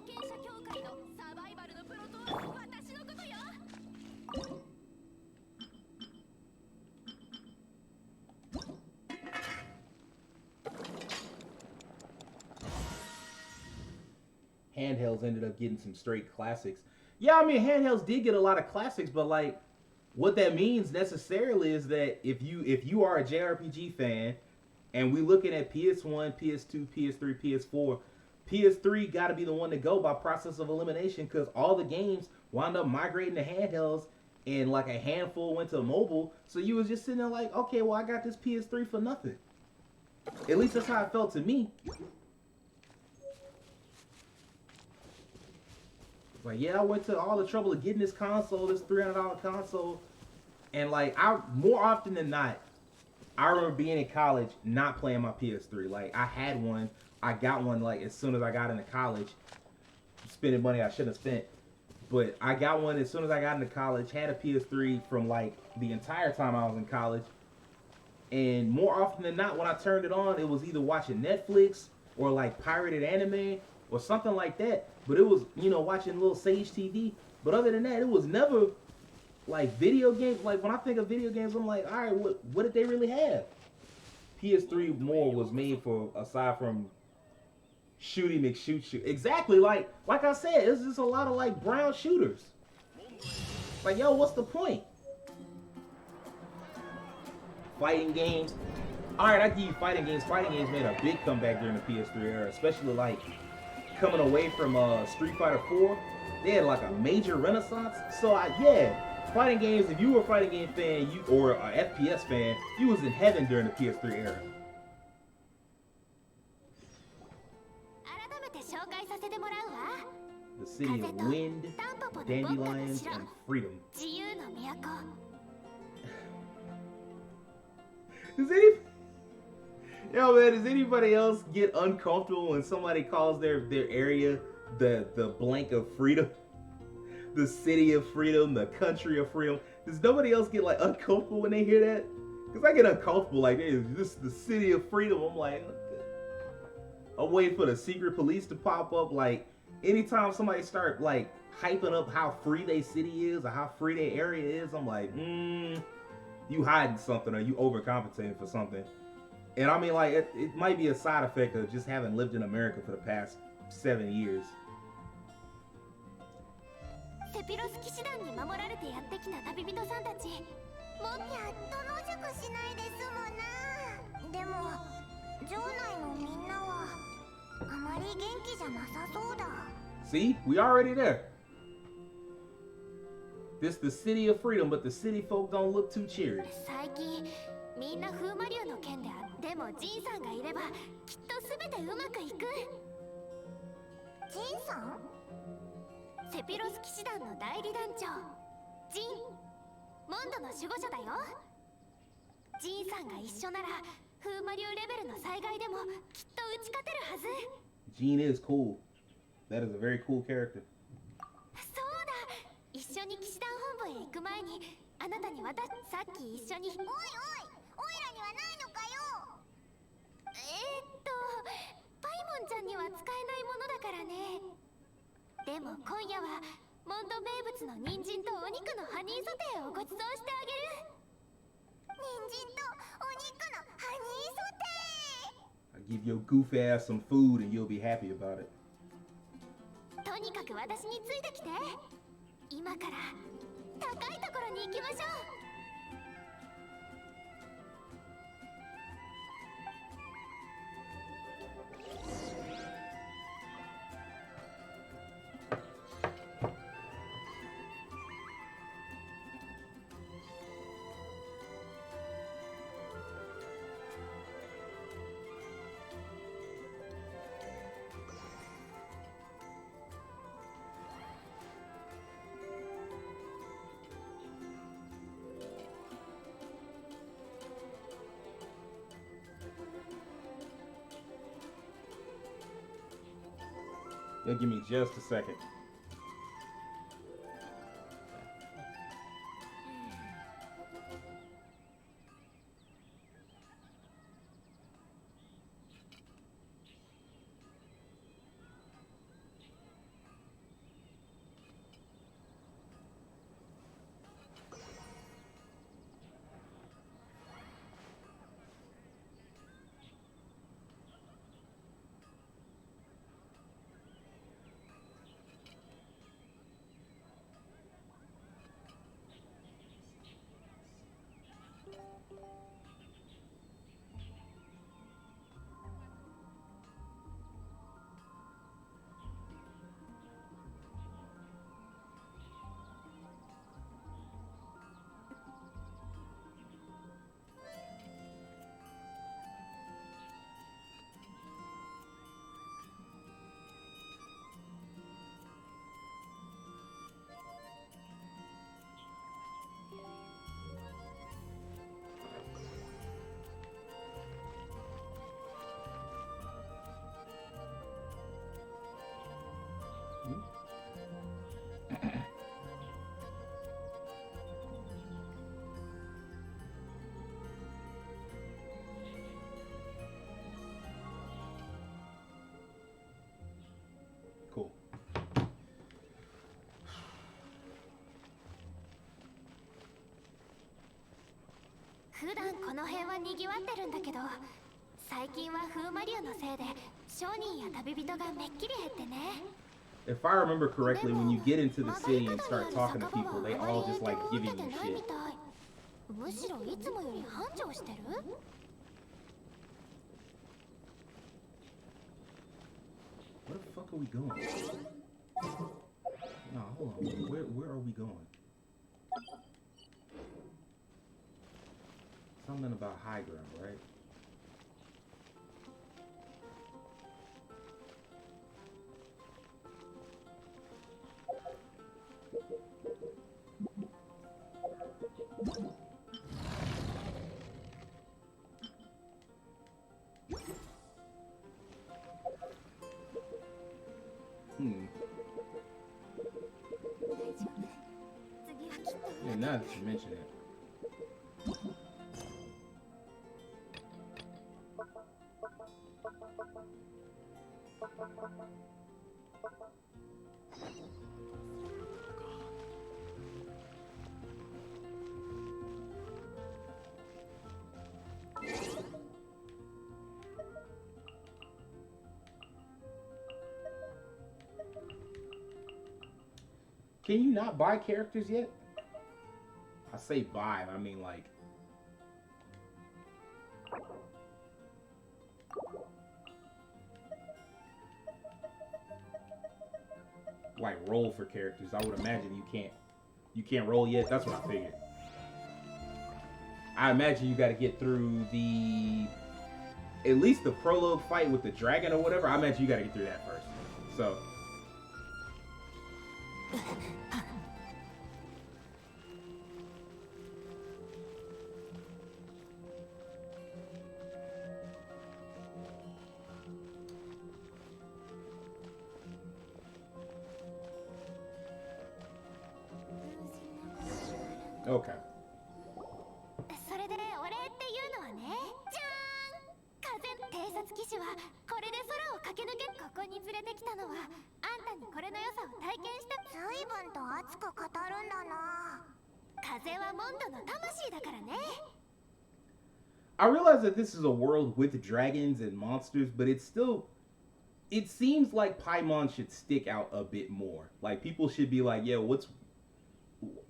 険者協会のサバイバルのプロとは私のことよ。Handhelds ended up getting some straight classics. Yeah, I mean, handhelds did get a lot of classics, but like, what that means necessarily is that if you are a JRPG fan, and we looking at PS1, PS2, PS3, PS4, PS3 got to be the one to go by process of elimination, because all the games wound up migrating to handhelds, and like a handful went to mobile. So you was just sitting there like, okay, well, I got this PS3 for nothing. At least that's how it felt to me. Like, yeah, I went to all the trouble of getting this console, this $300 console, and like, more often than not, I remember being in college not playing my PS3. Like, I had one, I got one like as soon as I got into college, spending money I shouldn't have spent, but I got one as soon as I got into college, had a PS3 from like the entire time I was in college, and more often than not, when I turned it on, it was either watching Netflix or like pirated anime or something like that. But it was, you know, watching little Sage TV. But other than that, it was never like video games. Like, when I think of video games, I'm like, all right, what did they really have? PS3 more was made for, aside from shooty McShoot. Exactly, like I said, it's just a lot of like brown shooters. Like, yo, what's the point? Fighting games. All right, I give you fighting games. Fighting games made a big comeback during the PS3 era, especially like coming away from Street Fighter 4. They had like a major renaissance. So yeah, fighting games, if you were a fighting game fan, or a FPS fan, you was in heaven during the PS3 era. 改めて紹介させてもらうわ。The city of wind, dandelions, and freedom. 自由の都。 Does any Yo man, does anybody else get uncomfortable when somebody calls their area the blank of freedom? The city of freedom, the country of freedom. Does nobody else get like uncomfortable when they hear that? Cause I get uncomfortable like, hey, this is the city of freedom. I'm like, I'm waiting for the secret police to pop up. Like anytime somebody start like hyping up how free their city is or how free their area is, I'm like, you hiding something or you overcompensating for something. And I mean, like, it might be a side effect of just having lived in America for the past 7 years. セピロス騎士団に守られてやってきた旅人さんたち。もうやっと野宿しないですもんな。でも城内のみんなはあまり元気じゃなさそうだ。 See, we already there. This the city of freedom, but the city folk don't look too cheery. 最近みんな風魔流の件ででもジンさんがいればきっと全てうまくいく。ジンさん？セピロス騎士団の代理団長ジン。モンドの守護者だよ。ジンさんが一緒なら風魔流レベルの災害でもきっと打ち勝てるはず。 Jean is cool. That is a very cool character. そうだ、一緒に騎士団本部へ行く前にあなたにさっき一緒に。おいおい、オイラにはないのかよ。パイモンちゃんには使えないものだからね。でも今夜はモンド名物の人参とお肉のハニーソテーをご馳走してあげる。人参とお肉のハニーソテー。 I give your goof ass some food and you'll be happy about it. とにかく私についてきて。今から高いところに行きましょう。 You'll give me just a second. Cool. 普段この辺は賑わってるんだけど、最近は風魔流のせいで商人や旅人がめっきり減ってね。 If I remember correctly, when you get into the city and start talking to people, they all just like giving you shit. むしろいつもより繁盛してる？ Where the fuck are we going? No, hold on. Where are we going? Something about high ground, right? Now that you mention it. Can you not buy characters yet? I say buy, I mean like... Like roll for characters. I would imagine you can't roll yet. That's what I figured. I imagine you got to get through at least the prologue fight with the dragon or whatever. I imagine you got to get through that first. So... Okay. それでお礼っていうのはね、じゃーん、風偵察騎士はこれで空を駆け抜けここに連れてきたのはあんたにこれの良さを体験した随分と熱く語るんだな。風はモンドの魂だからね。 I realize that this is a world with dragons and monsters, but it seems like Paimon should stick out a bit more. Like people should be like, yo,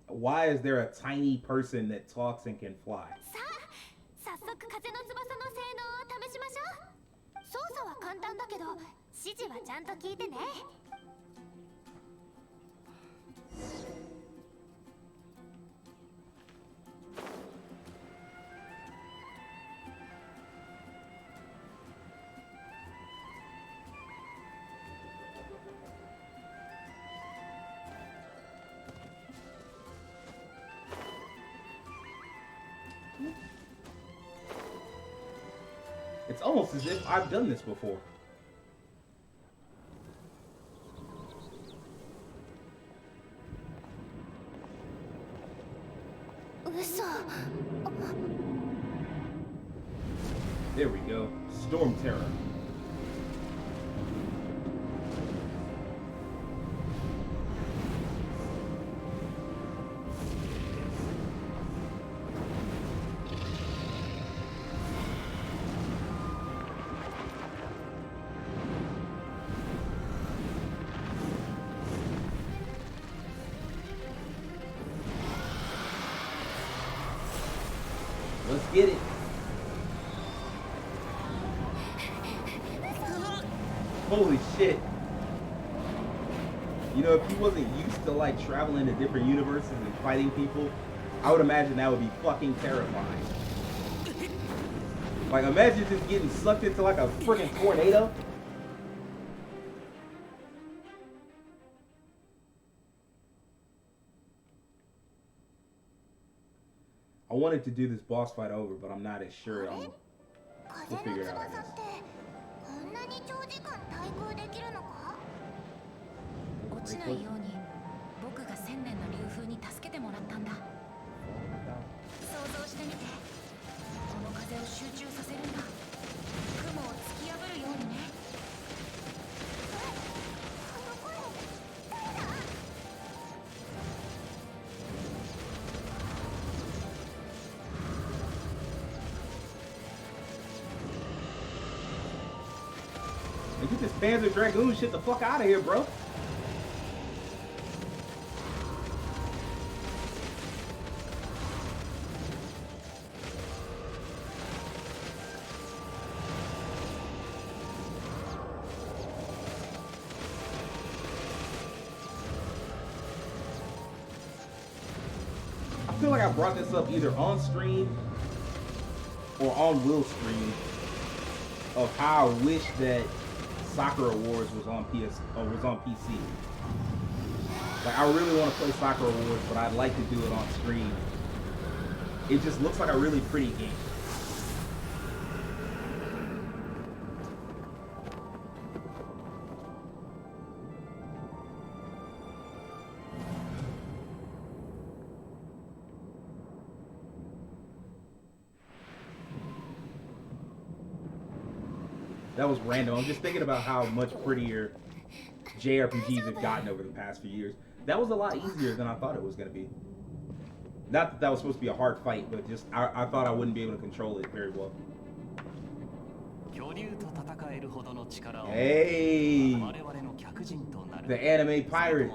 why is there a tiny person that talks and can fly? さあ、早速風の翼の性能を試しましょう。操作は簡単だけど、指示はちゃんと聞いてね。It's almost as if I've done this before. There we go. Storm Terror. Let's get it. Holy shit. You know, if he wasn't used to like traveling to different universes and fighting people, I would imagine that would be fucking terrifying. Like imagine just getting sucked into like a freaking tornado. I wanted to do this boss fight over, but I'm not as sure. We'll figure it out, I guess. 落ちないように僕が千年の流風に助けてもらったんだ。想像してみて、この風を集中させるんだ。雲を突き破るようにね。 And get this Panzer Dragoon shit the fuck out of here, bro. I feel like I brought this up either on stream or on Will's stream of how I wish that Sakura Wars was on PC. Like I really want to play Sakura Wars, but I'd like to do it on stream. It just looks like a really pretty game. That was random. I'm just thinking about how much prettier JRPGs have gotten over the past few years. That was a lot easier than I thought it was going to be. Not that that was supposed to be a hard fight, but just I thought I wouldn't be able to control it very well. Hey! The anime pirate.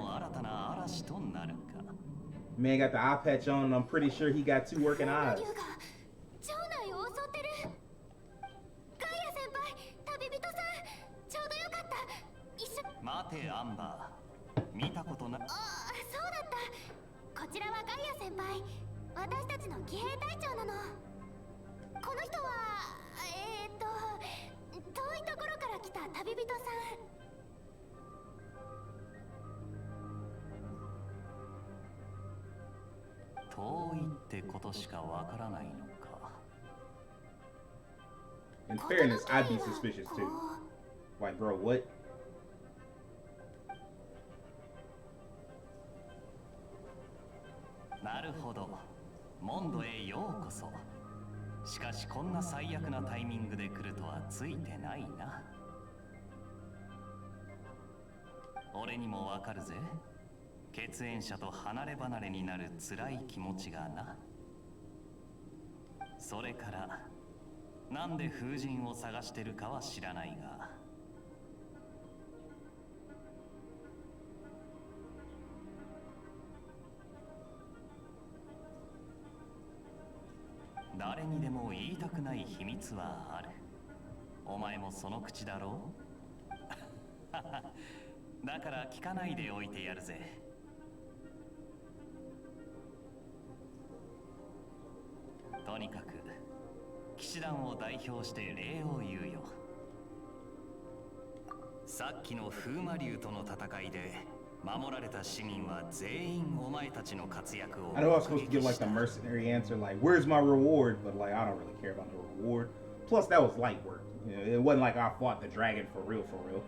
Man got the eye patch on, and I'm pretty sure he got 2 working eyes. In fairness, I'd be suspicious too. Like, bro, what? I know I was supposed to give like the mercenary answer, like, where's my reward? But like, I don't really care about the reward. Plus, that was light work. You know, it wasn't like I fought the dragon for real, for real.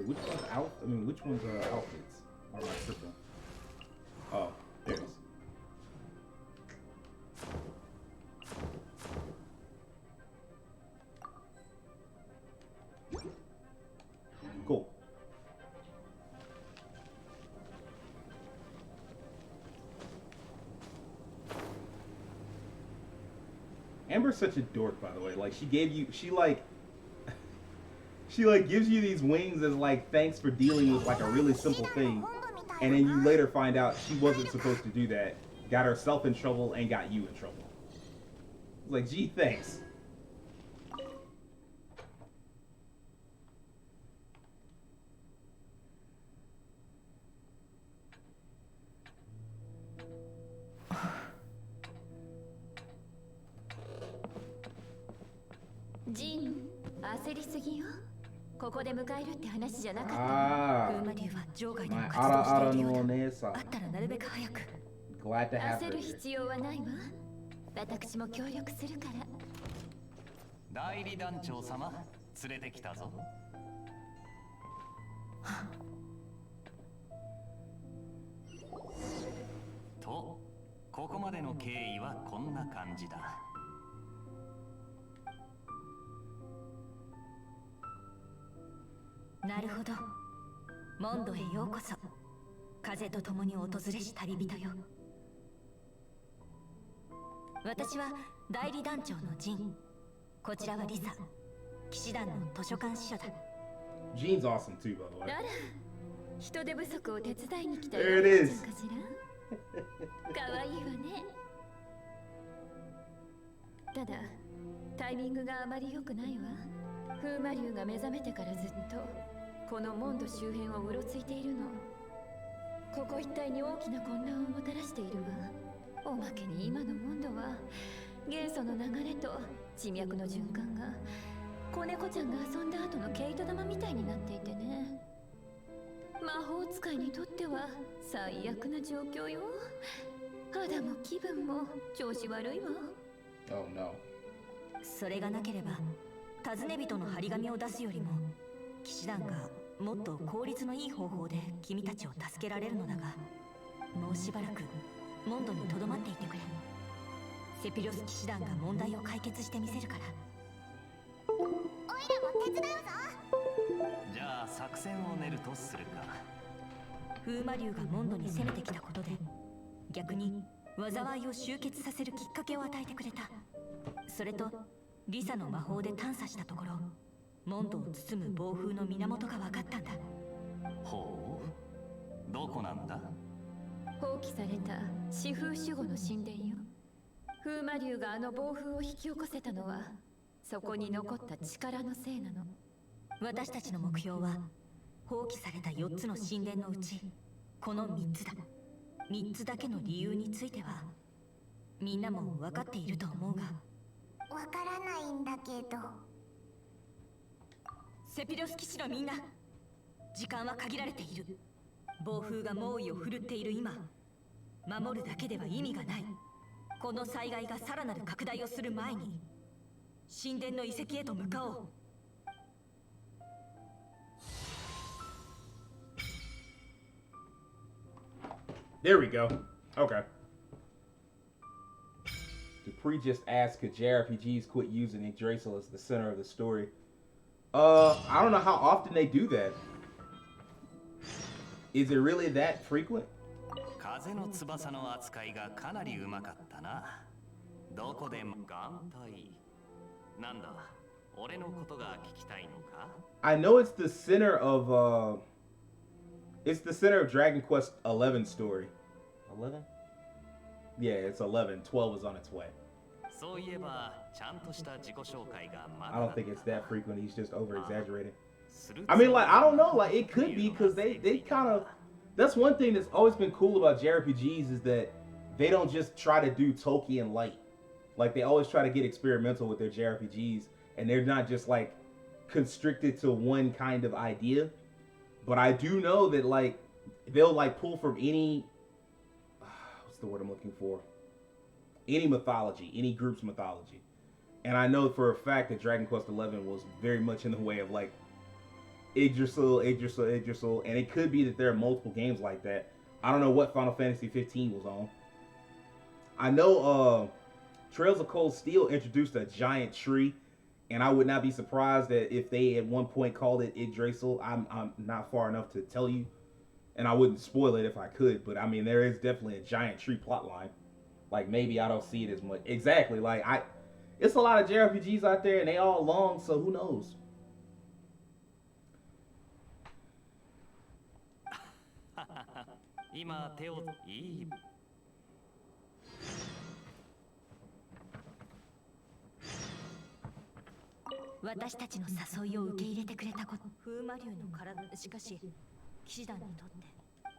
Which one's out? I mean, which one's outfits? Or my triple? Oh, there it is. Cool. Amber's such a dork, by the way. Like, she gives you these wings as like thanks for dealing with like a really simple thing, and then you later find out she wasn't supposed to do that, got herself in trouble and got you in trouble. It's like, gee, thanks. Jin, 焦りすぎよ。ここで迎えるって話じゃなかった。風魔竜は場外でも活動しているようだ。あったらなるべく早く。焦る必要はないわ。私も協力するから。代理団長様、連れてきたぞ。と、ここまでの経緯はこんな感じだ。なるほど。モンドへようこそ。風と共に訪れし旅人よ。私は代理団長のジン。こちらはリサ。騎士団の図書館司書だ。Jean's awesome too, by the way. あら、人手不足を手伝いに来たようかしら。可愛ただタイミングがあまり良くないわ。風魔竜が目覚めてからずっとこのモンド周辺をうろついているの。ここ一帯に大きな混乱をもたらしているわ。おまけに今のモンドは元素の流れと地脈の循環が子猫ちゃんが遊んだ後の毛糸玉みたいになっていてね。魔法使いにとっては最悪な状況よ。肌も気分も調子悪いわ。 Oh no. それがなければ尋ね人の張り紙を出すよりも騎士団がもっと効率のいい方法で君たちを助けられるのだが、もうしばらくモンドにとどまっていてくれ。セピロス騎士団が問題を解決してみせるから。オイラも手伝うぞ。じゃあ作戦を練るとするか。風魔竜がモンドに攻めてきたことで逆に災いを集結させるきっかけを与えてくれた。それとリサの魔法で探査したところ、モンドを包む暴風の源が分かったんだ。ほう、どこなんだ？放棄された四風守護の神殿よ。風魔竜があの暴風を引き起こせたのはそこに残った力のせいなの。私たちの目標は放棄された4つの神殿のうちこの3つだ。3つだけの理由についてはみんなも分かっていると思うが。わからないんだけど。セピロス騎士のみんな、時間は限られている。暴風が猛威を振るっている今、守るだけでは意味がない。この災害がさらなる拡大をする前に神殿の遺跡へと向かおう。There we go. Okay. Dupree just asked, could JRPGs quit using Yggdrasil as the center of the story? I don't know how often they do that. Is it really that frequent? 風の翼の扱いがかなりうまかったな。どこでも眼帯。なんだ、俺のことが聞きたいのか？ I know it's the center of it's the center of Dragon Quest 11 story. 11? Yeah, it's 11. 12 is on its way. そういえば、ちゃんとした自己紹介がまだ。 I don't think it's that frequent. He's just over exaggerating. する I mean, like, I don't know. Like, it could be because they kind of. That's one thing that's always been cool about JRPGs is that they don't just try to do Tolkien light. Like, they always try to get experimental with their JRPGs, and they're not just like constricted to one kind of idea. But I do know that like they'll like pull from any what's the word I'm looking for? Any mythology, any group's mythology. And I know for a fact that Dragon Quest 11 was very much in the way of like Yggdrasil, and it could be that there are multiple games like that. I don't know what Final Fantasy 15 was on. I know Trails of Cold Steel introduced a giant tree, and I would not be surprised that if they at one point called it Yggdrasil. I'm not far enough to tell you, and I wouldn't spoil it if I could, but I mean there is definitely a giant tree plotline. Like maybe I don't see it as much. Exactly, like it's a lot of JRPGs out there and they all long, so who knows? 今手をいい。私たちの誘いを受け入れてくれたこと。風魔竜の体。しかし騎士団にとって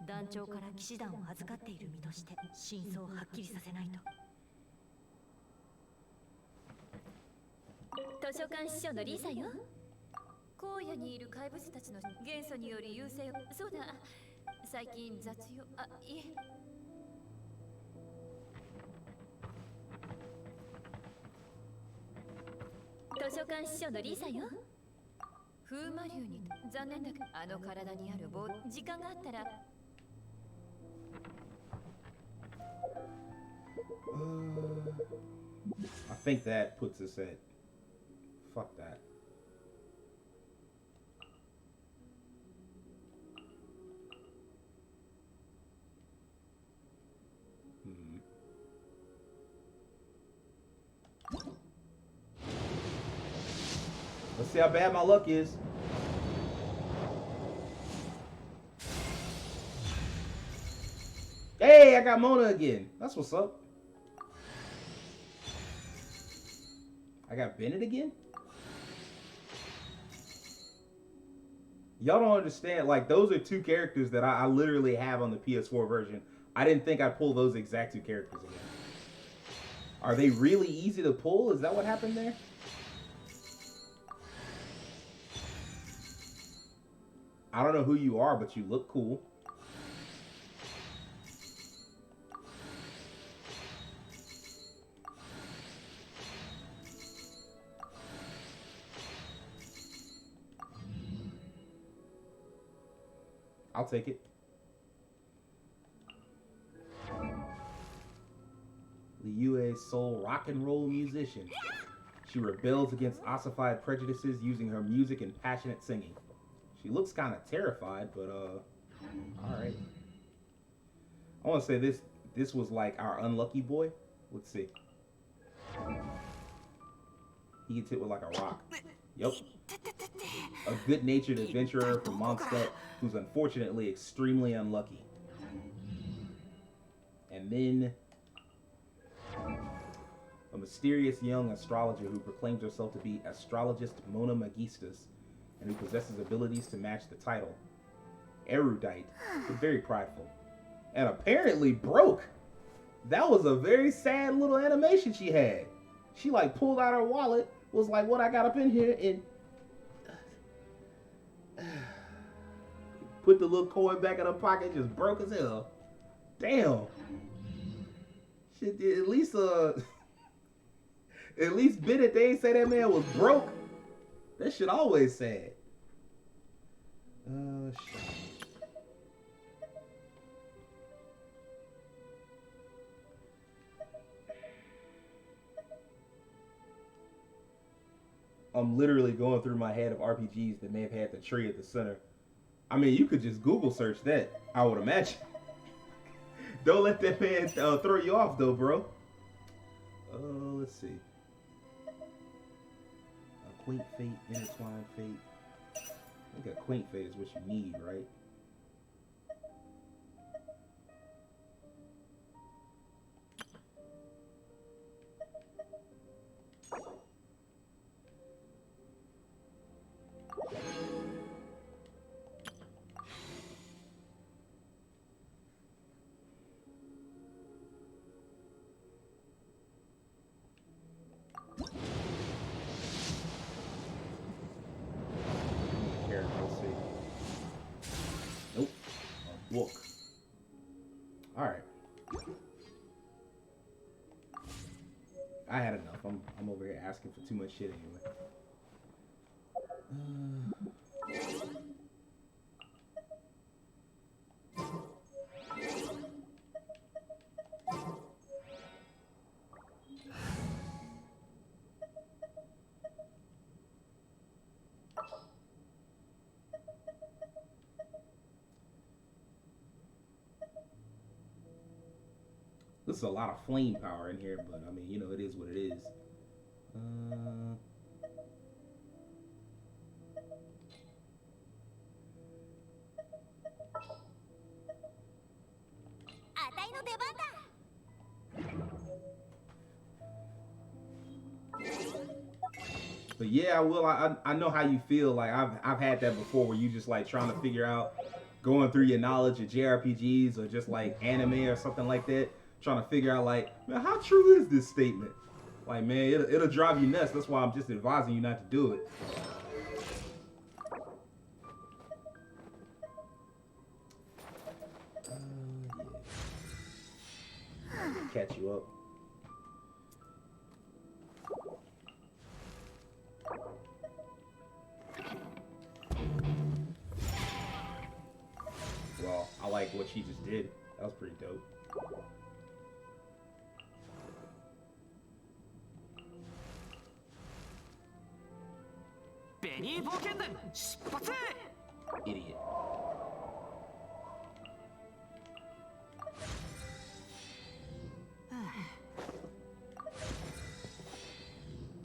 団長から騎士団を預かっている身として真相をはっきりさせないと。図書館司書のリサよ。荒野にいる怪物たちの元素による優勢を。そうだ、最近雑用。あ、いえ。図書館司書のリサよ。風魔竜に残念だけどあの体にある棒、時間があったら。I think that puts us at. Fuck that. Let's see how bad my luck is. Hey, I got Mona again. That's what's up. I got Bennett again? Y'all don't understand. Like, those are two characters that I literally have on the PS4 version. I didn't think I'd pull those exact two characters again. Are they really easy to pull? Is that what happened there? I don't know who you are, but you look cool. I'll take it. Liu soul rock and roll musician. She rebels against ossified prejudices using her music and passionate singing. She looks kind of terrified, but alright. I want to say this was like our unlucky boy. Let's see. He gets hit with like a rock. Yep. A good-natured adventurer from Mondstadt who's unfortunately extremely unlucky. And then a mysterious young astrologer who proclaims herself to be astrologist Mona Magistus and who possesses abilities to match the title. Erudite, but very prideful. And apparently broke. That was a very sad little animation she had. She like pulled out her wallet, was like, what I got up in here, and put the little coin back in her pocket, just broke as hell. Damn. Shit, at least Bennett, they ain't say that man was broke. That shit always sad. Shit. I'm literally going through my head of RPGs that may have had the tree at the center. I mean, you could just Google search that, I would imagine. Don't let that man throw you off, though, bro. Let's see. A quaint fate, intertwined fate. I think a quaint fate is what you need, right? Book. Alright. I had enough. I'm over here asking for too much shit anyway. There's a lot of flame power in here, but I mean, you know, it is what it is. But yeah, Will, I know how you feel. Like I've had that before, where you just like trying to figure out, going through your knowledge of JRPGs or just like anime or something like that, trying to figure out like, man, how true is this statement? Like, man, it'll drive you nuts. That's why I'm just advising you not to do it. Yeah. Catch you up. Well, I like what she just did. That was pretty dope. Idiot.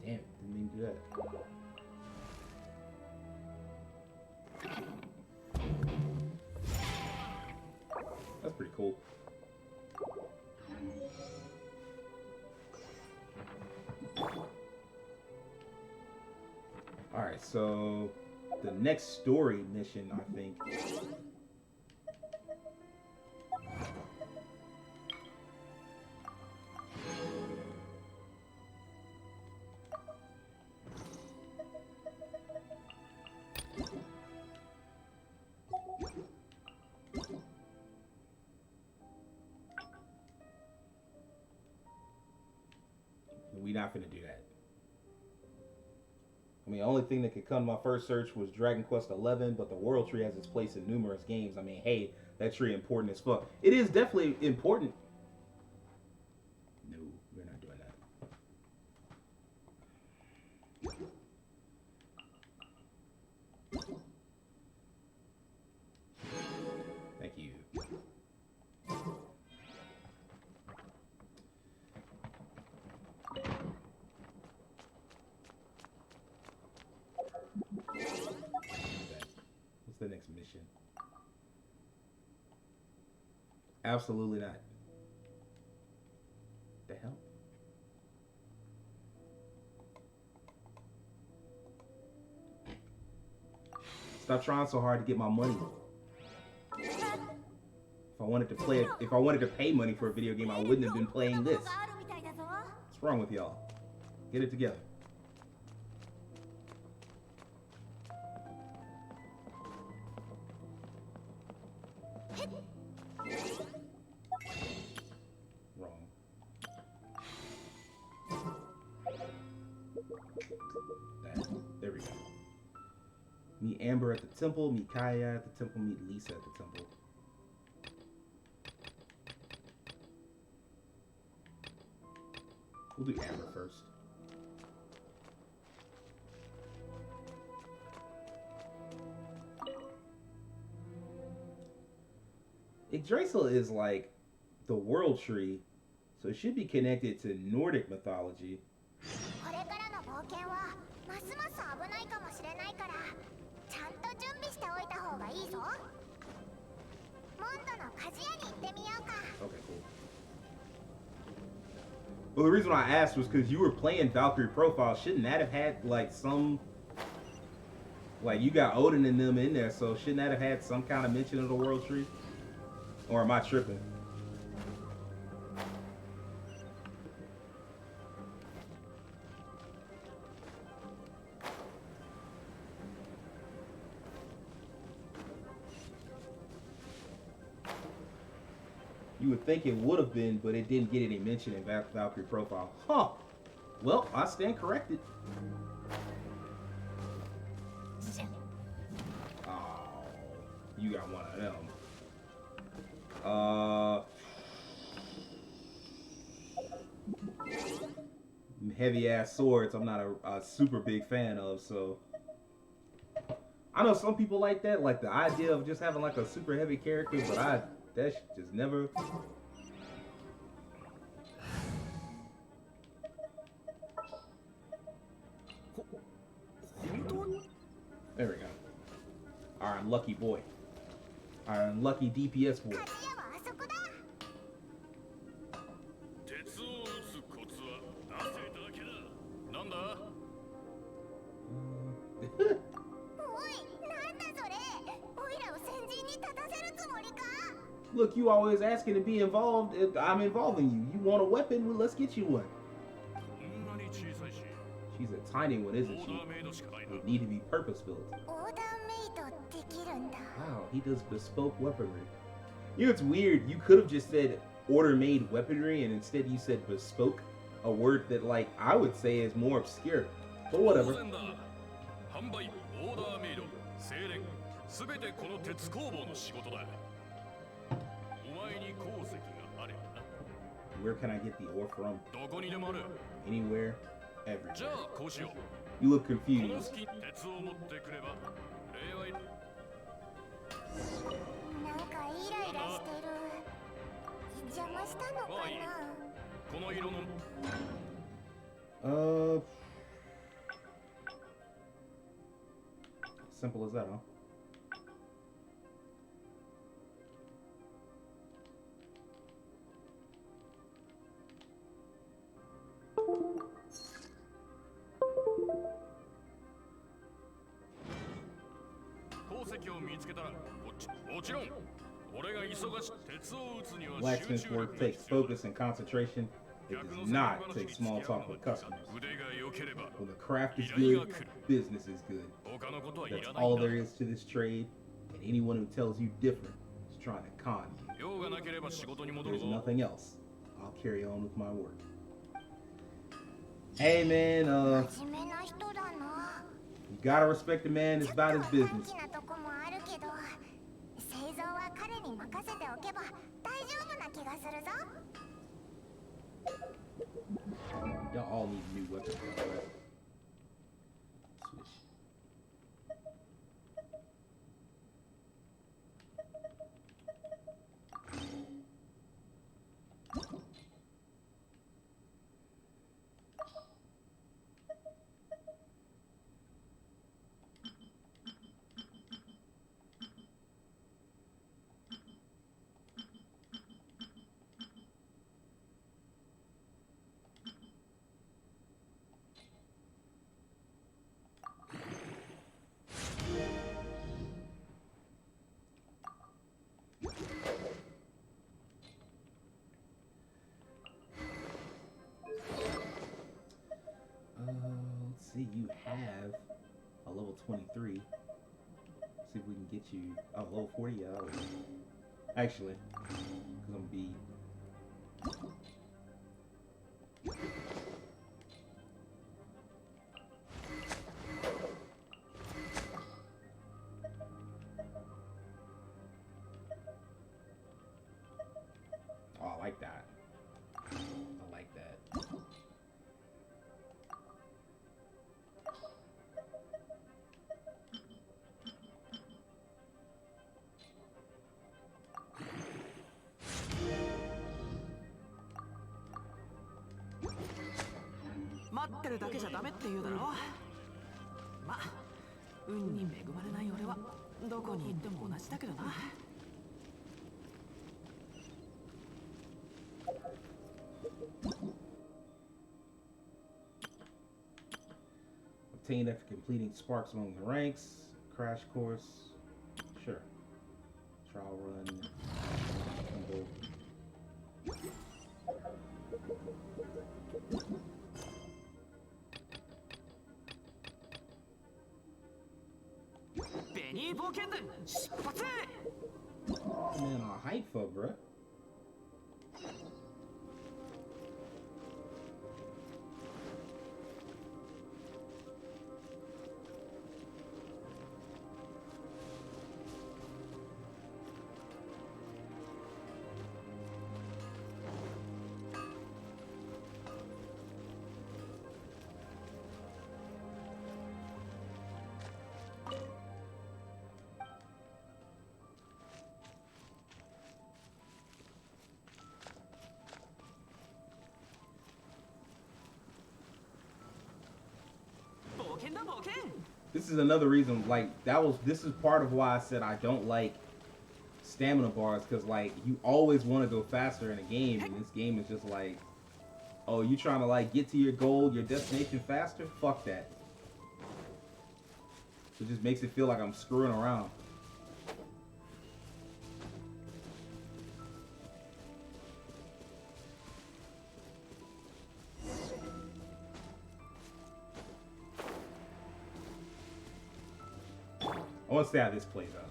Damn it, didn't mean to do that. That's pretty cool. Alright, so the next story mission, I think. We not finna do that. I mean, the only thing that could come to my first search was Dragon Quest XI, but the World Tree has its place in numerous games. I mean, hey, that tree important as fuck. It is definitely important. No, we're not doing that. Thank you. What's the next mission? Absolutely not. The hell? Stop trying so hard to get my money. If I wanted to play it, if I wanted to pay money for a video game, I wouldn't have been playing this. What's wrong with y'all? Get it together. Wrong. That. There we go. Meet Amber at the temple, meet Kaya at the temple, meet Lisa at the temple. We'll do Amber first. Yggdrasil is like the world tree, so it should be connected to Nordic mythology. Okay, cool. Well, the reason I asked was because you were playing Valkyrie Profile. Shouldn't that have had like some, like you got Odin and them in there, so shouldn't that have had some kind of mention of the world tree? Or am I tripping? You would think it would have been, but it didn't get any mention in Valkyrie Profile. Huh. Well, I stand corrected. Oh, you got one of them. Heavy ass swords I'm not a super big fan of, so I know some people like that, like the idea of just having like a super heavy character, but that just never. There we go. Our unlucky boy. Our unlucky DPS boy. Look, you always asking to be involved. I'm involving you. You want a weapon? Well, let's get you one. She's a tiny one, isn't she? Would need to be purpose-built. Wow, he does bespoke weaponry. You know, it's weird. You could have just said order-made weaponry, and instead you said bespoke, a word that, like, I would say is more obscure. But whatever. Where can I get the ore from? Anywhere, everywhere. You look confused. Simple as that, huh? Blacksmith work takes focus and concentration. It does not take small talk with customers. When the craft is good, business is good. That's all there is to this trade, and anyone who tells you different is trying to con you. There's nothing else. I'll carry on with my work. Hey man, you gotta respect a man that's about his business. Y'all all need new weapons, right? Switch. Let's see, you have a level 23. Let's see if we can get you. Oh, level 40? Yeah, that was. Actually, because I'm gonna be. Oh, I like that. I like that. Obtained after completing sparks among the ranks. Crash course. Sure. Trial run. Humble. Man, on a hype for, bruh. This is another reason, like, this is part of why I said I don't like stamina bars, because, like, you always want to go faster in a game, and this game is just like, oh, you trying to, like, get to your goal, your destination faster? Fuck that. It just makes it feel like I'm screwing around. I want to see how this plays out.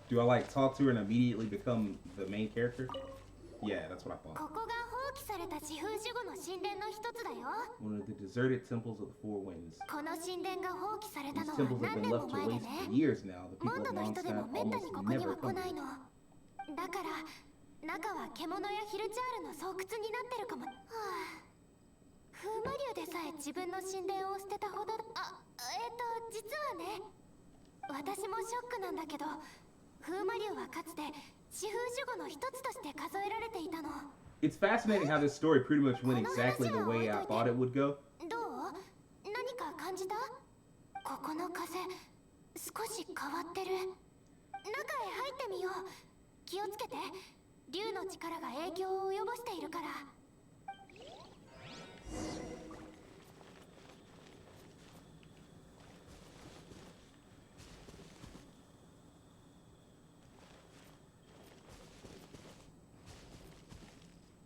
Do I like talk to her and immediately become the main character? Yeah, that's what I thought. One of the deserted temples of the Four Winds. These temples have been left to waste for years now. The people of Mondstadt almost never come here. だから中は獣やヒルチャールの巣窟になってるかも。はあ、風魔竜でさえ自分の神殿を捨てたほど。実はね、私もショックなんだけど、風魔竜はかつて四風守護の一つとして数えられていたの。It's fascinating how this story pretty much went exactly the way I thought it would go. どう？何か感じた？ここの風、少し変わってる。中へ入ってみよう。気をつけて。竜の力が影響を及ぼしているから。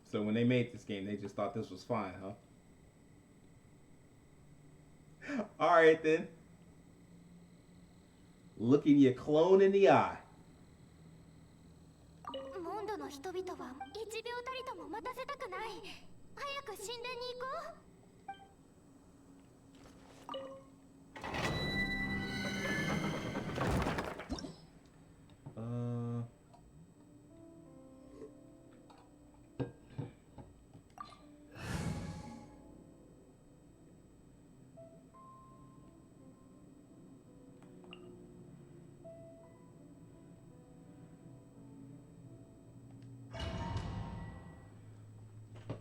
So when they made this game, they just thought this was fine, huh? Alright then. Looking your clone in the eye. モンドの人々は1秒たりとも待たせたくない。早く神殿に行こう。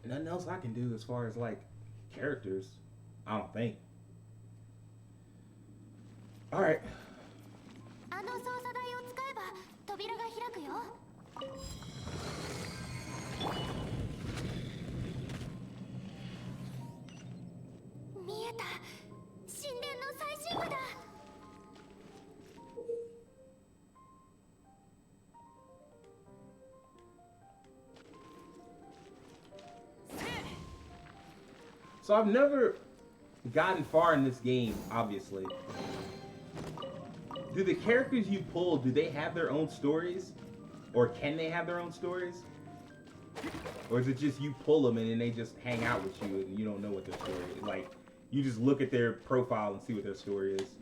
Nothing else I can do as far as like characters, I don't think. All right. あの操作台を使えば扉が開くよ。見えた。神殿の最深部だ。So I've never gotten far in this game, obviously. Do the characters you pull, do they have their own stories? Or can they have their own stories? Or is it just you pull them and then they just hang out with you and you don't know what their story is? Like, you just look at their profile and see what their story is.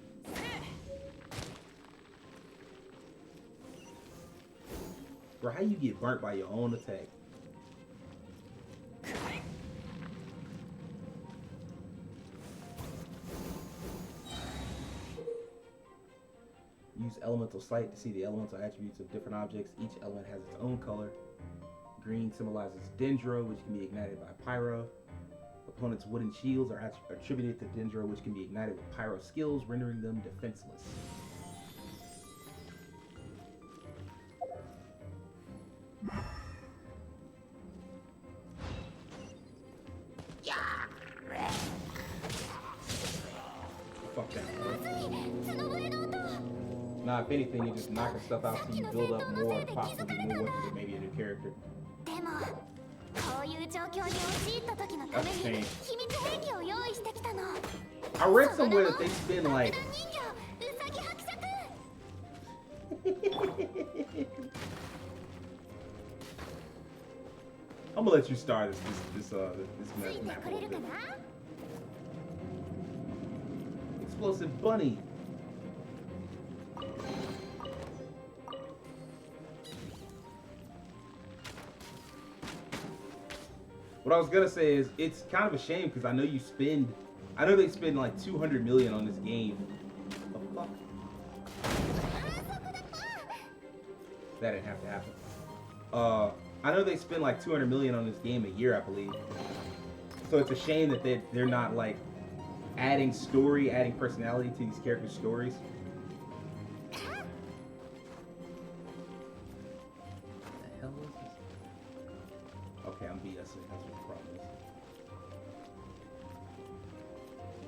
Bro, how you get burnt by your own attack? Use elemental sight to see the elemental attributes of different objects. Each element has its own color. Green symbolizes Dendro, which can be ignited by Pyro. Opponents' wooden shields are attributed to Dendro, which can be ignited with Pyro skills, rendering them defenseless. Fuck that. Nah, if anything, you're just knocking stuff out so you build up more, possibly more weapons and maybe a new character. でも、こういう状況に陥った時のために秘密兵器を用意してきたの。 I read somewhere that they spend like I'm gonna let you start this map. Explosive bunny. What I was gonna say is it's kind of a shame because I know they spend like 200 million on this game. What the fuck? That didn't have to happen. I know they spend like 200 million on this game a year, I believe. So it's a shame that they're not like adding story, adding personality to these characters' stories. What the hell is this? Okay, I'm BSing. That's what the problem is.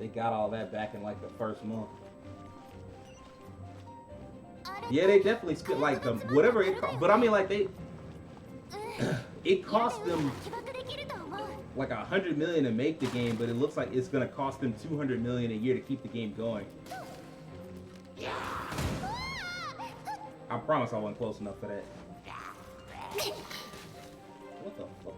They got all that back in like the first month. Yeah, they definitely spent like whatever it cost. But I mean, like it cost them like 100 million to make the game, but it looks like it's gonna cost them 200 million a year to keep the game going. I promise I wasn't close enough for that. What the fuck?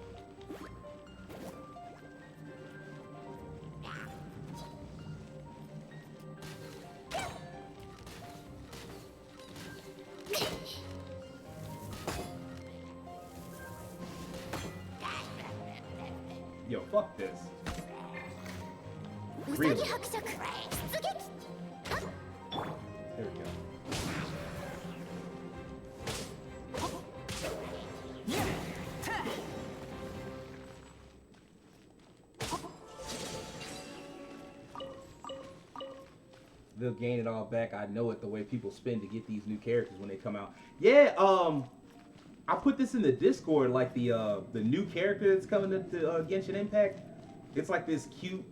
Yo, fuck this. Really? There we go. They'll gain it all back. I know it the way people spend to get these new characters when they come out. Yeah, I put this in the Discord, like the new character that's coming to Genshin Impact. It's like this cute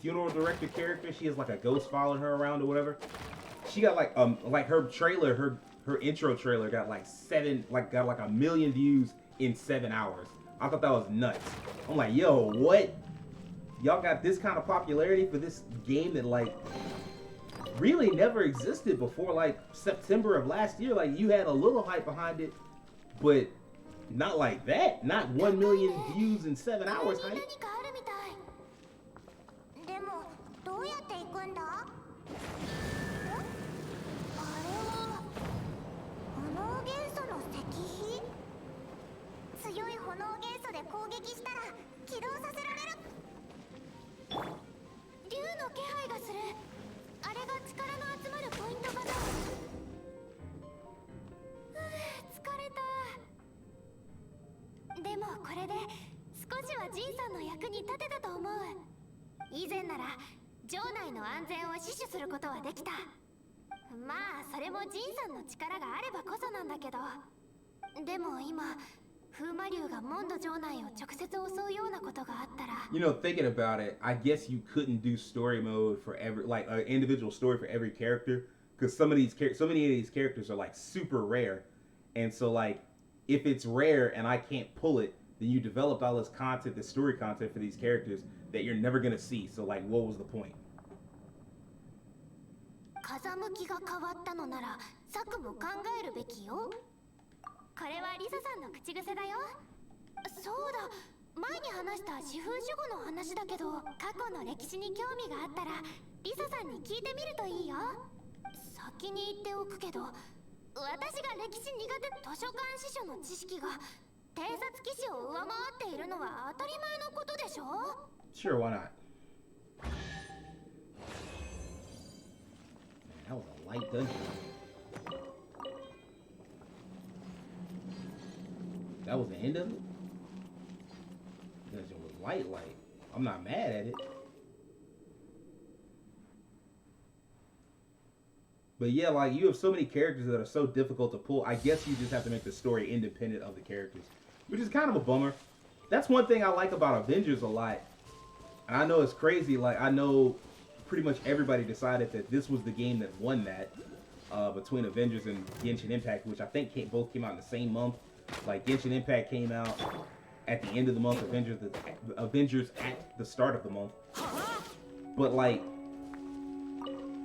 funeral director character. She has like a ghost following her around or whatever. She got like her trailer, her intro trailer got like 1 million views in 7 hours. I thought that was nuts. I'm like, yo, what? Y'all got this kind of popularity for this game that like really never existed before like September of last year. Like you had a little hype behind it, but not like that. Not 1 million views in 7 hours hype. でもどうやって行くんだ？あれは炎元素の石碑？強い炎元素で攻撃したら起動させられる。竜の気配がする。あれが力の集まるポイントかな。疲れた。でもこれで少しはジンさんの役に立てたと思う。以前なら城内の安全を死守することはできた。まあそれもジンさんの力があればこそなんだけど。でも今風魔竜がモンド城内を直接襲うようなことがあったら。You know, thinking about it, I guess you couldn't do story mode for every, like an individual story for every character, because so many of these characters are like super rare, and so like if it's rare and I can't pull it, then you developed all this content, this story content for these characters that you're never gonna see. So like, what was the point? 風向きが変わったのなら策も考えるべきよ。これはリサさんの口癖だよ。そうだ、前に話した四風守護の話だけど、過去の歴史に興味があったらリサさんに聞いてみるといいよ。先に言っておくけど、私が歴史苦手図書館司書の知識が偵察騎士を上回っているのは当たり前のことでしょ。 Sure, why not? Man, that was a light dungeon. That was the end of it? Dungeon was light. I'm not mad at it. But yeah, like you have so many characters that are so difficult to pull. I guess you just have to make the story independent of the characters, which is kind of a bummer. That's one thing I like about Avengers a lot. And I know it's crazy. Like I know pretty much everybody decided that this was the game that won that between Avengers and Genshin Impact, which I think both came out in the same month. Like Genshin Impact came out at the end of the month, Avengers at the start of the month. But like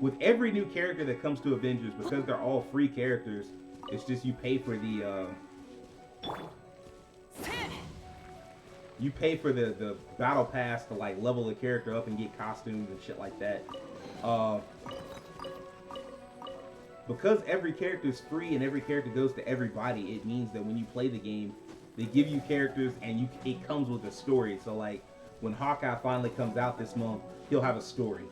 with every new character that comes to Avengers, because they're all free characters, it's just you pay for the battle pass to like level the character up and get costumes and shit like that. Because every character is free and every character goes to everybody, it means that when you play the game, they give you characters and it comes with a story. So like when Hawkeye finally comes out this month, he'll have a story.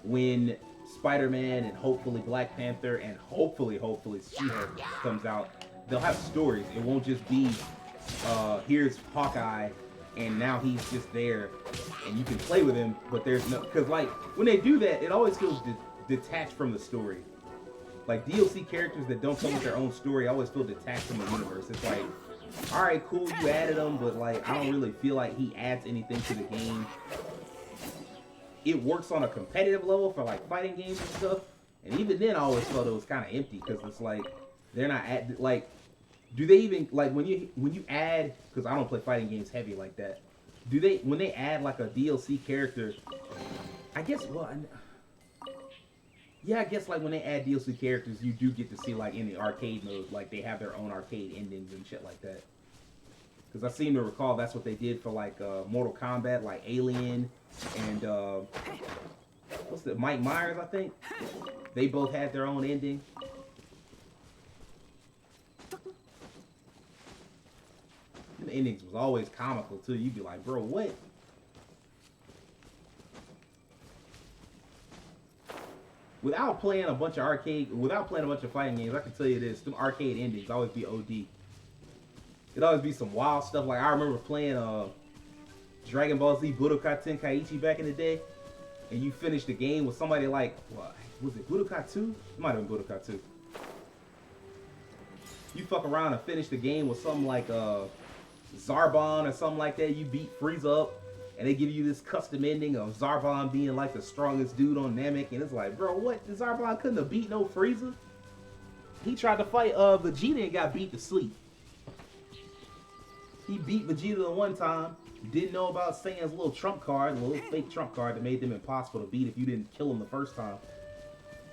When Spider-Man and hopefully Black Panther and hopefully She-Hulk comes out, they'll have stories. It won't just be here's Hawkeye and now he's just there and you can play with him, but there's no, because like when they do that, it always feels detached from the story. Like DLC characters that don't come with their own story, I always feel detached from the universe. It's like, all right, cool, you added him, but like I don't really feel like he adds anything to the game. It works on a competitive level for like fighting games and stuff, and even then I always felt it was kind of empty because it's like they're not like, do they even like when you add, because I don't play fighting games heavy like that, do they, when they add like a DLC character, I guess, well, yeah, I guess like when they add DLC characters, you do get to see like in the arcade mode, like they have their own arcade endings and shit like that. Because I seem to recall that's what they did for like Mortal Kombat, like Alien and what's the Mike Myers, I think. They both had their own ending. The endings was always comical too. You'd be like, bro, what? Without playing a bunch of fighting games, I can tell you this: them arcade endings always be OD. It'd always be some wild stuff. Like I remember playing Dragon Ball Z Budokai Tenkaichi back in the day, and you finish the game with somebody like, what was it, Budokai 2? It might have been Budokai 2. You fuck around and finish the game with something like Zarbon or something like that. You beat Frieza up, and they give you this custom ending of Zarbon being like the strongest dude on Namek, and it's like, bro, what? Zarbon couldn't have beat no Frieza? He tried to fight Vegeta and got beat to sleep. He beat Vegeta the one time. Didn't know about Saiyan's little trump card, the little fake trump card that made them impossible to beat if you didn't kill him the first time.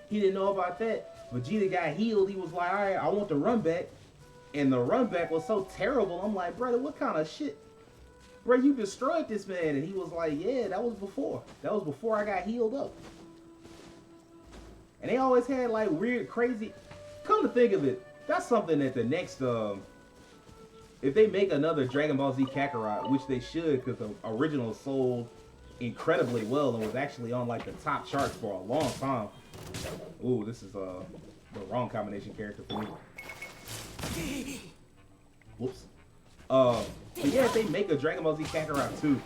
He didn't know about that. Vegeta got healed. He was like, all right, I want the run back. And the run back was so terrible. I'm like, brother, what kind of shit? Bro, you destroyed this man. And he was like, yeah, that was before. That was before I got healed up. And they always had like weird, crazy. Come to think of it, that's something that the next, if they make another Dragon Ball Z Kakarot, which they should, because the original sold incredibly well and was actually on like the top charts for a long time. Ooh, this is the wrong combination character for me. Whoops. But yeah, if they make a Dragon Ball Z Kakarot 2,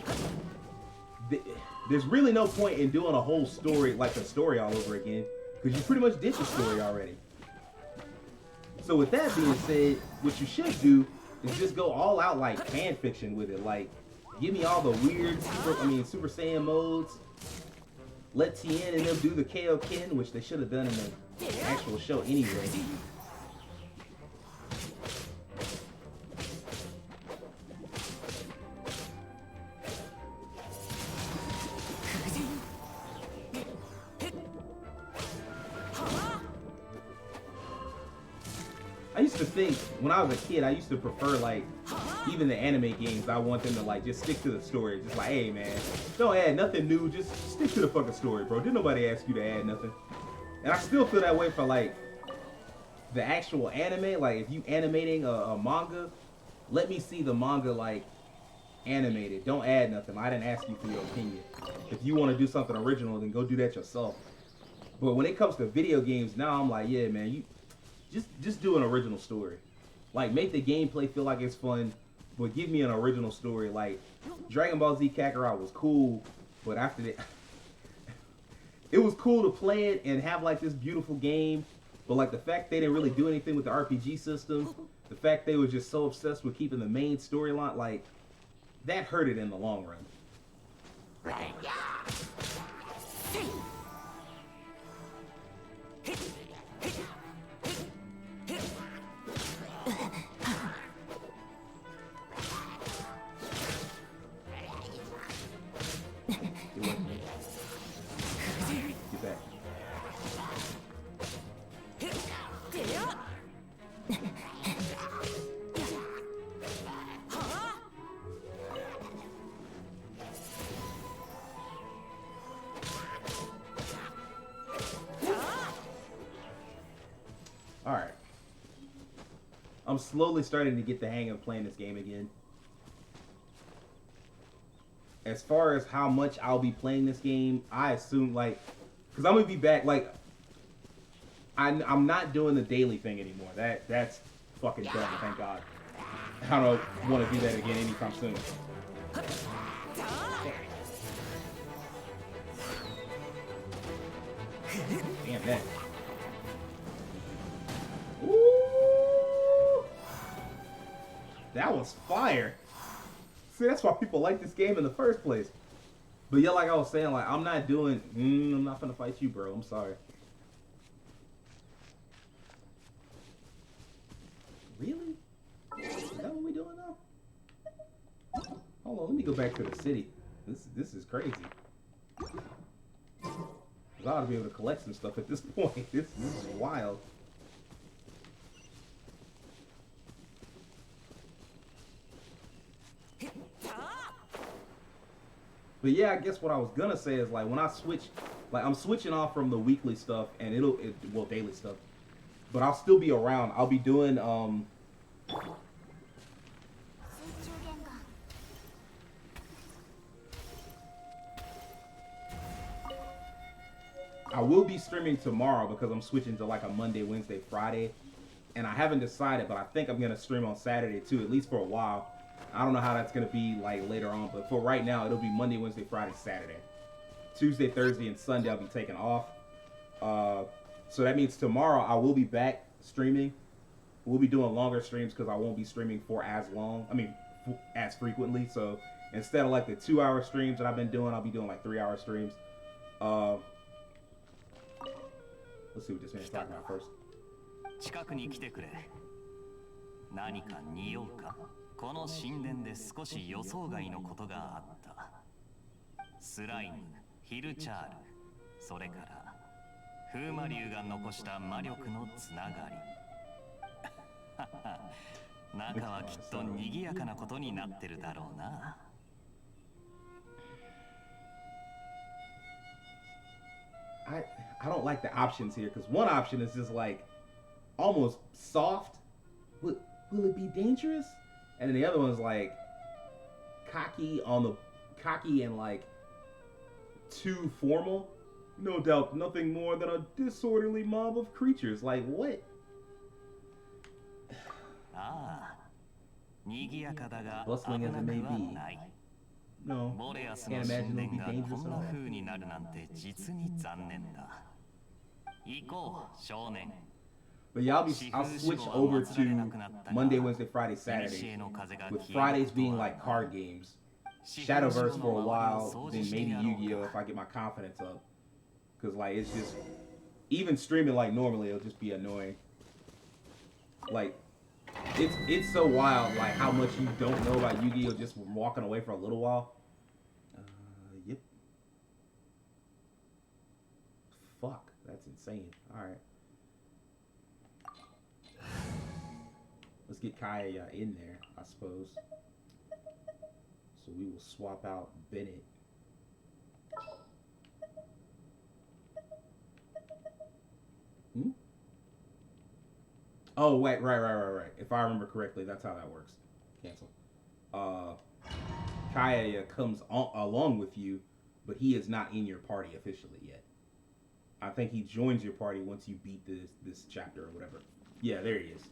there's really no point in doing a whole story, like the story all over again, because you pretty much did the story already. So with that being said, what you should do is just go all out like fan fiction with it. Like, give me all the weird Super Saiyan modes. Let Tien and them do the Kaioken, which they should have done in the actual show anyway. I used to think, when I was a kid, I used to prefer, like, even the anime games, I want them to, like, just stick to the story. Just like, hey, man, don't add nothing new. Just stick to the fucking story, bro. Didn't nobody ask you to add nothing. And I still feel that way for, like, the actual anime. Like, if you animating a manga, let me see the manga, like, animated. Don't add nothing. I didn't ask you for your opinion. If you want to do something original, then go do that yourself. But when it comes to video games, now I'm like, yeah, man, you... Just do an original story. Like, make the gameplay feel like it's fun, but give me an original story. Like, Dragon Ball Z Kakarot was cool, but after that, it was cool to play it and have, like, this beautiful game, but, like, the fact they didn't really do anything with the RPG system, the fact they were just so obsessed with keeping the main storyline, like, that hurt it in the long run. Alright. I'm slowly starting to get the hang of playing this game again. As far as how much I'll be playing this game, I assume, like, because I'm going to be back, like, I'm not doing the daily thing anymore. That's fucking done, thank God. I don't want to do that again anytime soon. Damn that. Ooh, that was fire. See, that's why people like this game in the first place. But yeah, like I was saying, like, I'm not doing, I'm not gonna fight you, bro. I'm sorry. Really? Is that what we doing now? Hold on, let me go back to the city. This is crazy. I ought to be able to collect some stuff at this point. This is wild. But yeah, I guess what I was gonna say is, like, when I switch, like, I'm switching off from the weekly stuff and well, daily stuff, but I'll still be around. I'll be doing I will be streaming tomorrow because I'm switching to like a Monday, Wednesday, Friday, and I haven't decided, but I think I'm gonna stream on Saturday too, at least for a while. I don't know how that's gonna be like later on, but for right now, it'll be Monday, Wednesday, Friday, Saturday. Tuesday, Thursday, and Sunday I'll be taking off. So that means tomorrow I will be back streaming. We'll be doing longer streams because I won't be streaming for as long. I mean, as frequently. So instead of like the 2-hour streams that I've been doing, I'll be doing like 3-hour streams. Let's see what this man's talking about first. 近くに来てくれ。何か匂うかこの神殿で少し予想外のことがあった。スライム、ヒルチャール、それから風魔竜が残した魔力のつながり。中はきっと賑やかなことになってるだろうな。I don't like the options here because one option is just like almost soft. Will it be dangerous? And then the other one's like cocky and like too formal. No doubt nothing more than a disorderly mob of creatures. Like what? Bustling as it may be. No, can't imagine it'll be dangerous at all. But yeah, I'll switch over to Monday, Wednesday, Friday, Saturday. With Fridays being like card games. Shadowverse for a while, then maybe Yu-Gi-Oh! If I get my confidence up. Because like it's just, even streaming like normally, it'll just be annoying. Like, it's so wild, like how much you don't know about Yu-Gi-Oh! Just walking away for a little while. Yep. Fuck, that's insane. Alright. Let's get Kaya in there, I suppose. So we will swap out Bennett. Hmm? Oh, wait, right. If I remember correctly, that's how that works. Cancel. Kaya comes along with you, but he is not in your party officially yet. I think he joins your party once you beat this chapter or whatever. Yeah, there he is.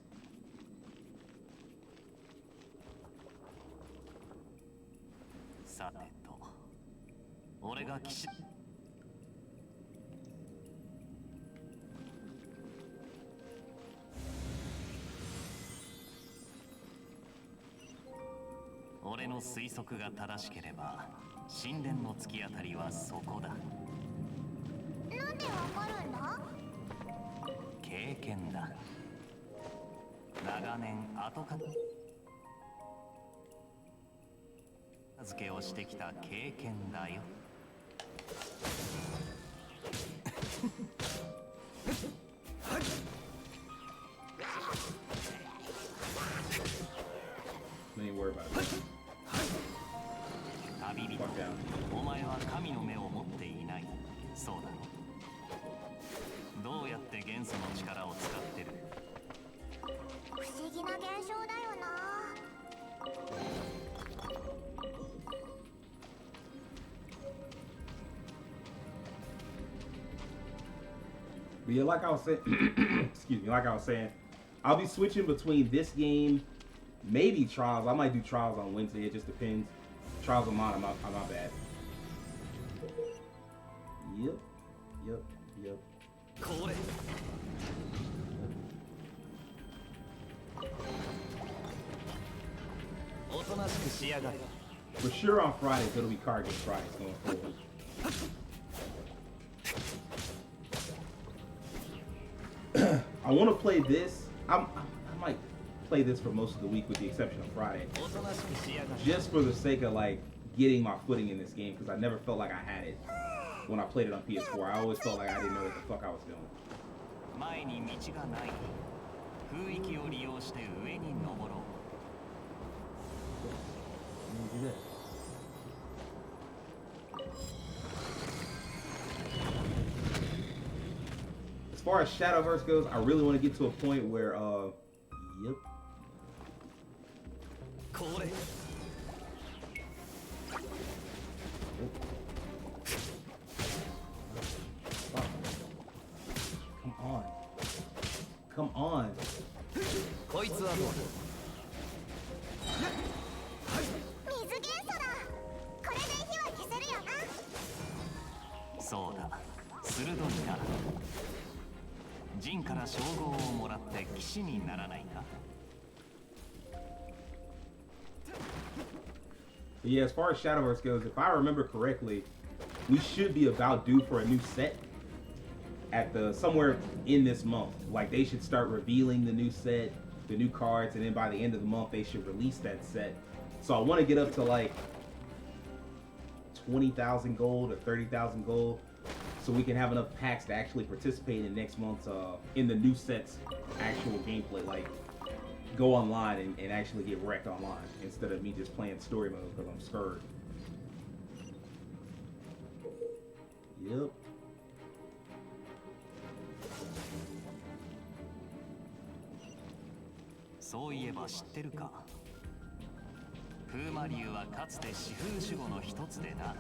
Ore no suisoku ga tadashike reba, shinden no tsukiyatari wa soko da. なんでわかるんだ？経験だ。長年後片付けをしてきた経験だよ。Don't worry about it. 旅人、お前は神の目を持っていない。そうだろ。どうやって元素の力を使ってる？不思議な現象だよな。But yeah, like I was saying, excuse me, like I was saying, I'll be switching between this game, maybe Trials. I might do Trials on Wednesday. It just depends. Trials of Mana, I'm not bad. Yep. これ。おとなしくしやがれ。For sure on Fridays, it'll be card game Fridays going forward. I want to play this. I might play this for most of the week with the exception of Friday. Just for the sake of like getting my footing in this game because I never felt like I had it when I played it on PS4. I always felt like I didn't know what the fuck I was doing. 前に道がない。空域を利用して上に登ろう。As far as Shadowverse goes, I really want to get to a point where, yep. これ。Come on. こいつはどうだ。水元素だ。これで火は消せるよな。そうだ。鋭いな。ジンから称号をもらって騎士にならないか。Yeah, as far as Shadowverse goes, if I remember correctly, we should be about due for a new set at somewhere in this month. Like they should start revealing the new set. the new cards, and then by the end of the month they should release that set. So I want to get up to like 20,000 gold or 30,000 gold, so we can have enough packs to actually participate in next month's in the new set's actual gameplay. Like go online and actually get wrecked online instead of me just playing story mode because I'm scared. Yep.そういえば知ってるか。風魔竜はかつて四風守護の一つでな。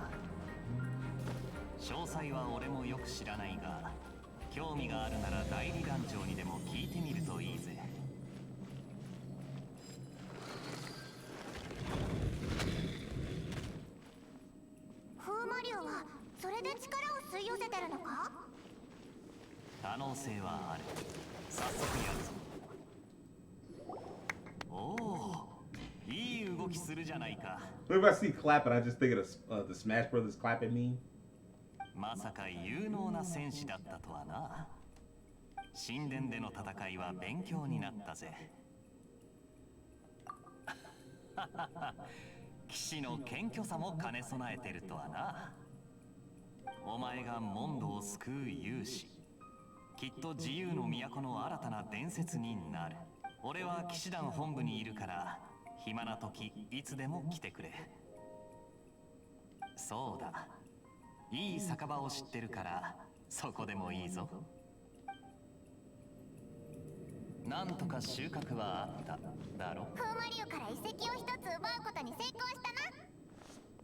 詳細は俺もよく知らないが、興味があるなら代理団長にでも聞いてみるといいぜ。風魔竜はそれで力を吸い寄せてるのか？可能性はある。早速やるぞ。おお、いい動きするじゃないか。Whenever I see clapping, I just think of the Smash Brothers clapping meme. まさか有能な戦士だったとはな。神殿での戦いは勉強になったぜ。騎士の謙虚さも兼ね備えてるとはな。お前がモンドを救う勇士、きっと自由の都の新たな伝説になる。俺は騎士団本部にいるから、暇な時いつでも来てくれ。そうだ、いい酒場を知ってるからそこでもいいぞ。なんとか収穫はあっただろ。風魔竜から遺跡を一つ奪うことに成功したな。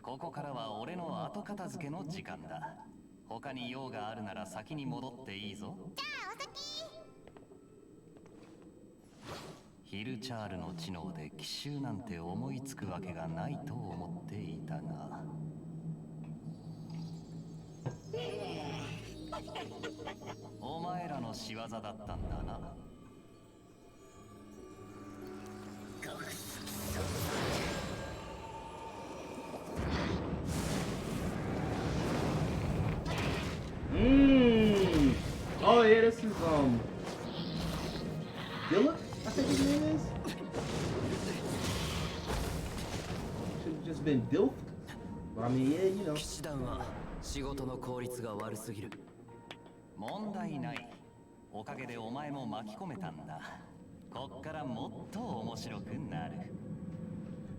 ここからは俺の後片付けの時間だ。他に用があるなら先に戻っていいぞ。じゃあお先。ヒルチャールの知能で奇襲なんて思いつくわけがないと思っていたが、お前らの仕業だったんだな。Oh yeah, this is Dylan, I think his name is. Should have just been Dilf. But I mean, yeah, you know. 騎士団は仕事の効率が悪すぎる。問題ない。おかげでお前も巻き込めたんだ。こっからもっと面白くなる。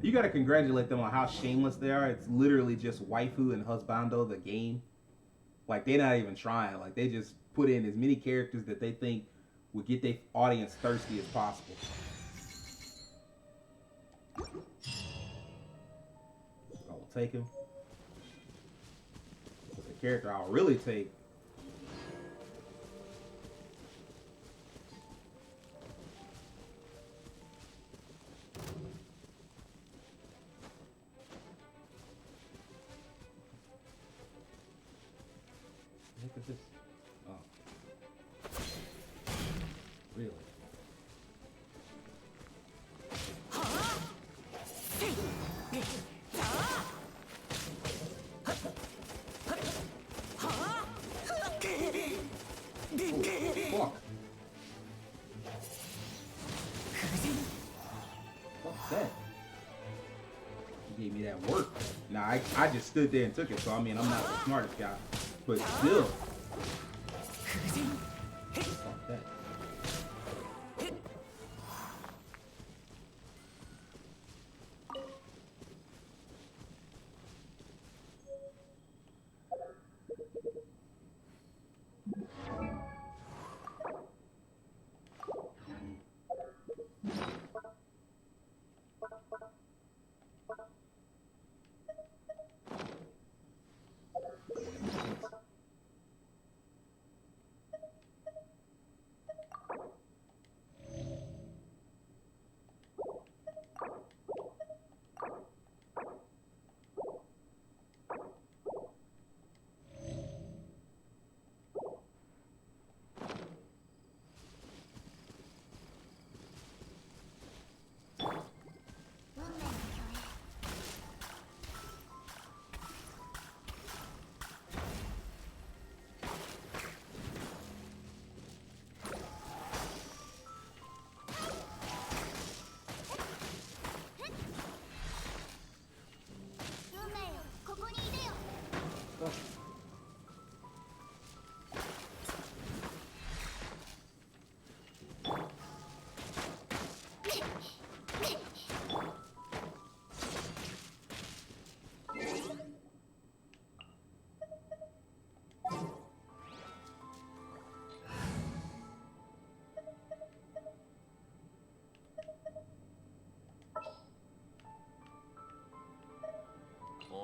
You gotta congratulate them on how shameless they are. It's literally just waifu and husbando the game. Like they're not even trying. Like they just put in as many characters that they think would get their audience thirsty as possible. I will take him. But the character I'll really take. Look at this. Oh. Really? Fuck. What's that? You gave me that work. Nah, I just stood there and took it, so I mean, I'm not the smartest guy. But still. Fuck that.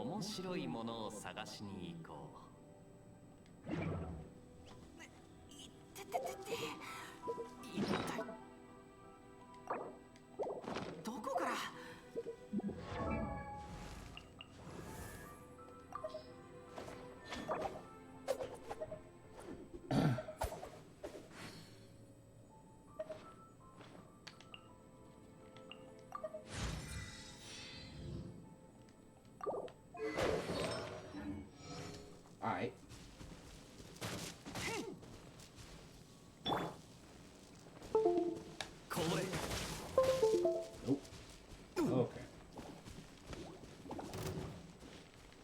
面白いものを探しに行こう。一体どこから。Alright. Nope. Okay.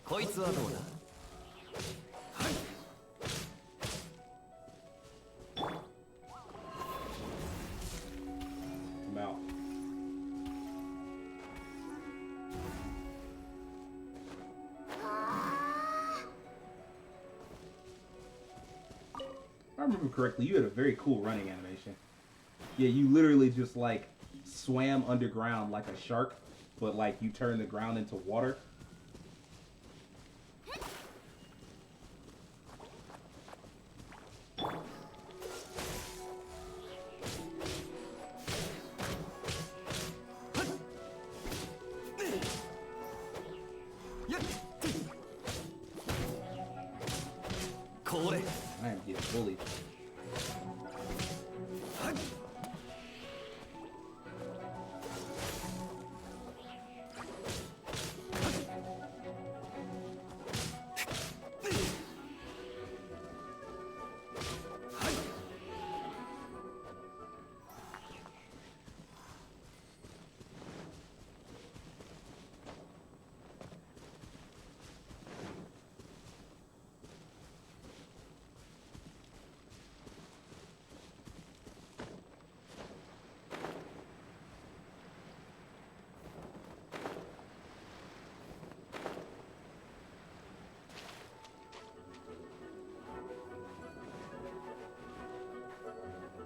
こいつはどうだ。I'm out. If I remember correctly, you had a very cool running animation. Yeah, you literally just like swam underground like a shark, but like you turned the ground into water. I am getting bullied.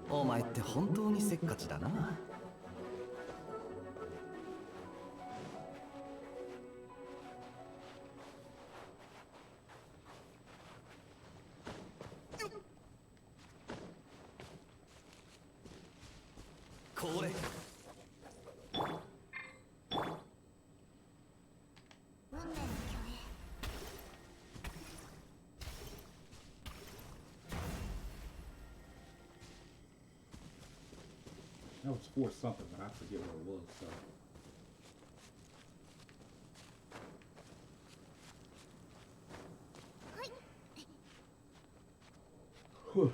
Oh, お前って本当にせっかちだな。これ。運命の虚栄。That was for something, but I forget what it was. So. Whew.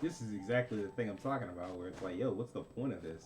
This is exactly the thing I'm talking about, where it's like, yo, what's the point of this?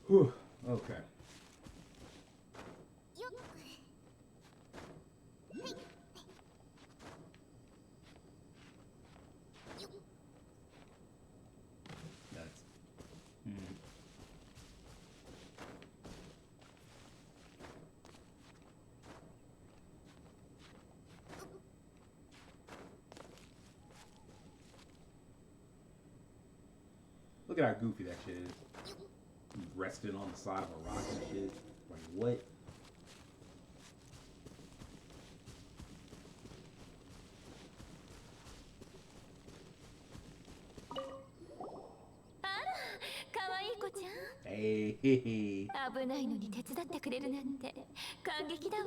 Whew. Okay. Look at how goofy that shit is. He's resting on the side of a rock and shit. Like, what? Hey, hey, hey. 危ないのに手伝ってくれるなんて感激だわ。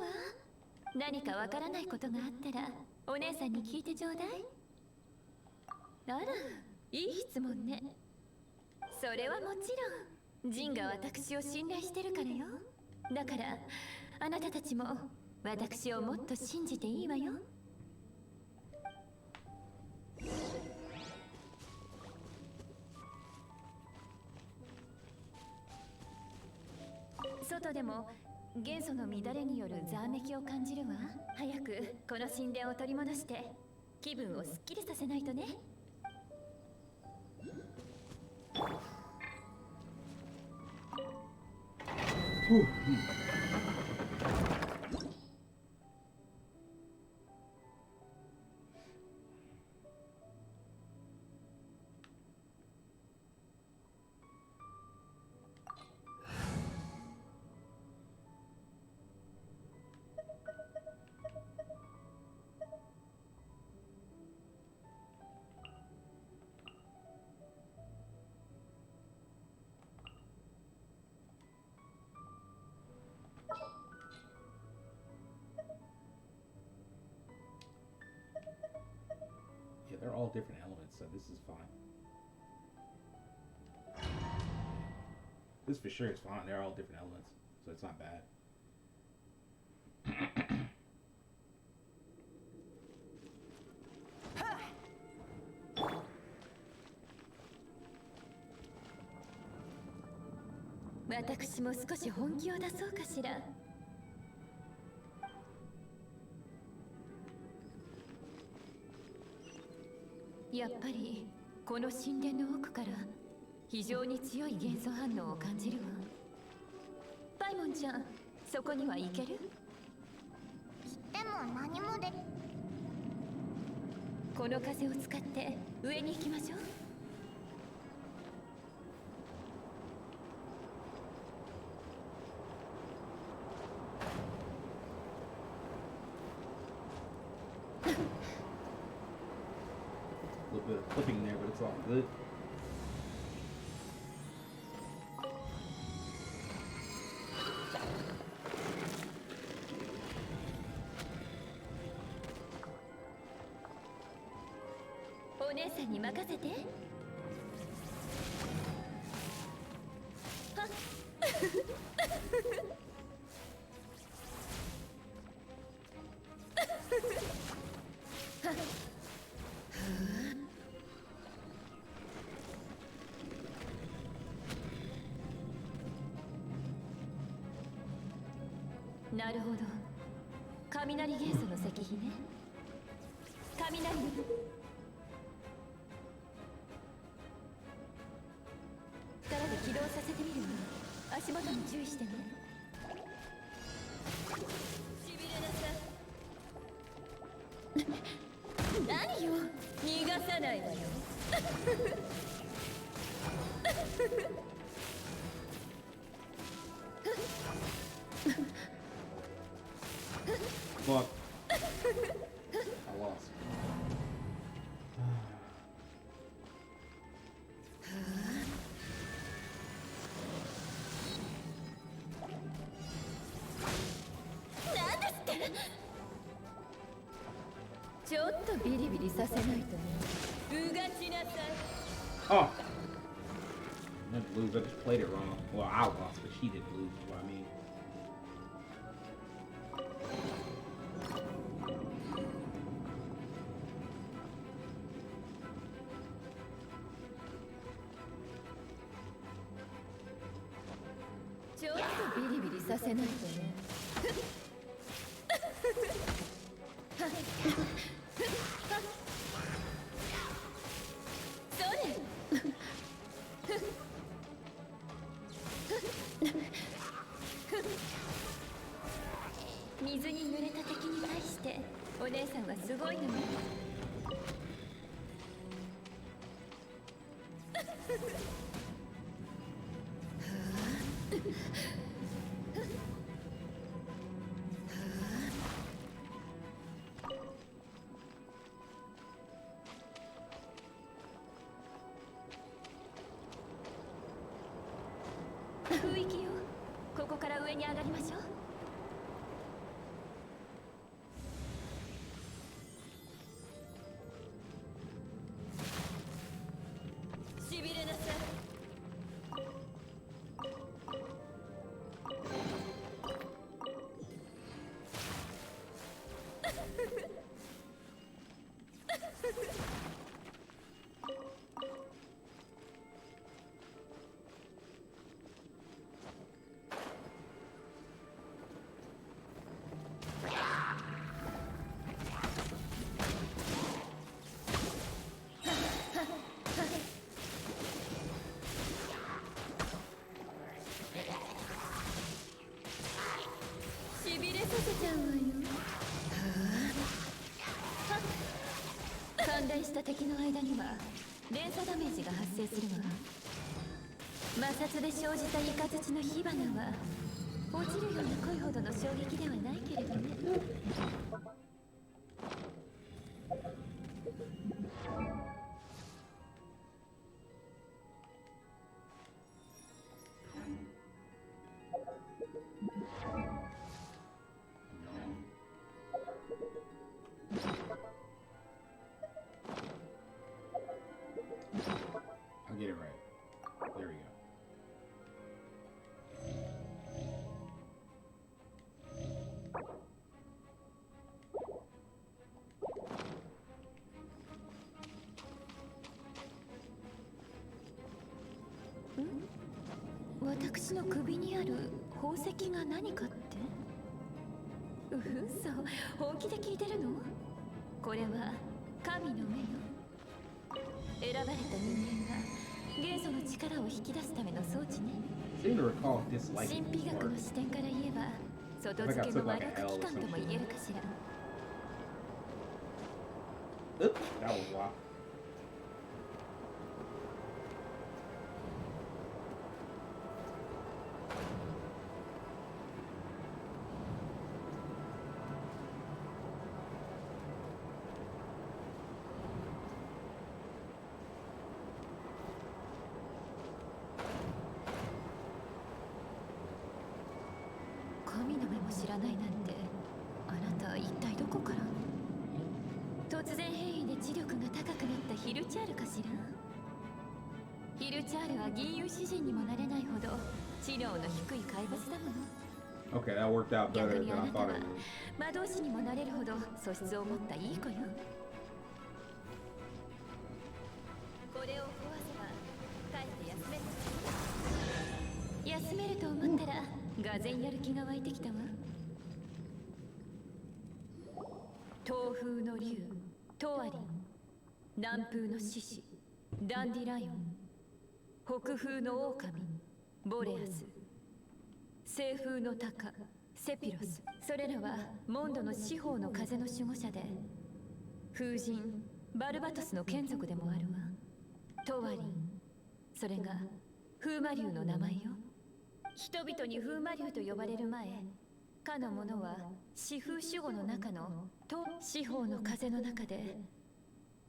何かわからないことがあったらお姉さんに聞いてちょうだい。あら、いい質問ね。それはもちろんジンが私を信頼してるからよ。だからあなたたちも私をもっと信じていいわよ。外でも元素の乱れによるざわめきを感じるわ。早くこの神殿を取り戻して気分をすっきりさせないとね。Yeah, they're all different elements, so this is fine. This for sure is fine. They're all different elements, so it's not bad. Well, 私も少し本気を出そうかしら。やっぱりこの神殿の奥から非常に強い元素反応を感じるわ。パイモンちゃん、そこには行ける？でも何もで。この風を使って上に行きましょう。A little bit of clipping there, but it's all good. Oh, お姉さんに任せて。はっ。なるほど。雷元素の石碑ね。雷の力で起動させてみるわ。足元に注意してね。しびれなさい。何よ、逃がさないわよ。Fuck. I lost. Oh! I didn't lose, I just played it wrong. Well, I lost, but she didn't lose, is what I mean. 空域よ。ここから上に上がりましょう。しびれなさい。しびれさせちゃうわよ。関連した敵の間には連鎖ダメージが発生するわ。摩擦で生じたイカズチの火花は落ちるような濃いほどの衝撃ではないけれどね。I'll get it right. There we go. Hmm? 私の首にある宝石が何かって？嘘、本気で聞いてるの？これは神の目よ。選ばれた人間が元素の力を引き出すための装置ね。I seem to recall disliking 神秘 it 学 before. の視点から言えば外付けの魔力機関とも言えるかしら。Oops, that was wild.「神の目も知らないなんて、あなた一体どこから？突然変異で知力が高くなったヒルチャールかしら？ヒルチャールは銀融詩人にもなれないほど知能の低い怪物だもの。 Okay, that worked out 逆 better に than あ I なた thought は it would. 魔導士にもなれるほど素質を持ったいい子よ。これを壊せば帰って休める。休めると思ったらがぜんやる気が湧いてきたわ。東風の竜トアリン、南風の獅子ダンディライオン、北風の狼ボレアス、西風の鷹セピロス。それらはモンドの四方の風の守護者で風神バルバトスの眷属でもあるわ。トワリン、それが風魔竜の名前よ。人々に風魔竜と呼ばれる前、かの者は四風守護の中の四方の風の中で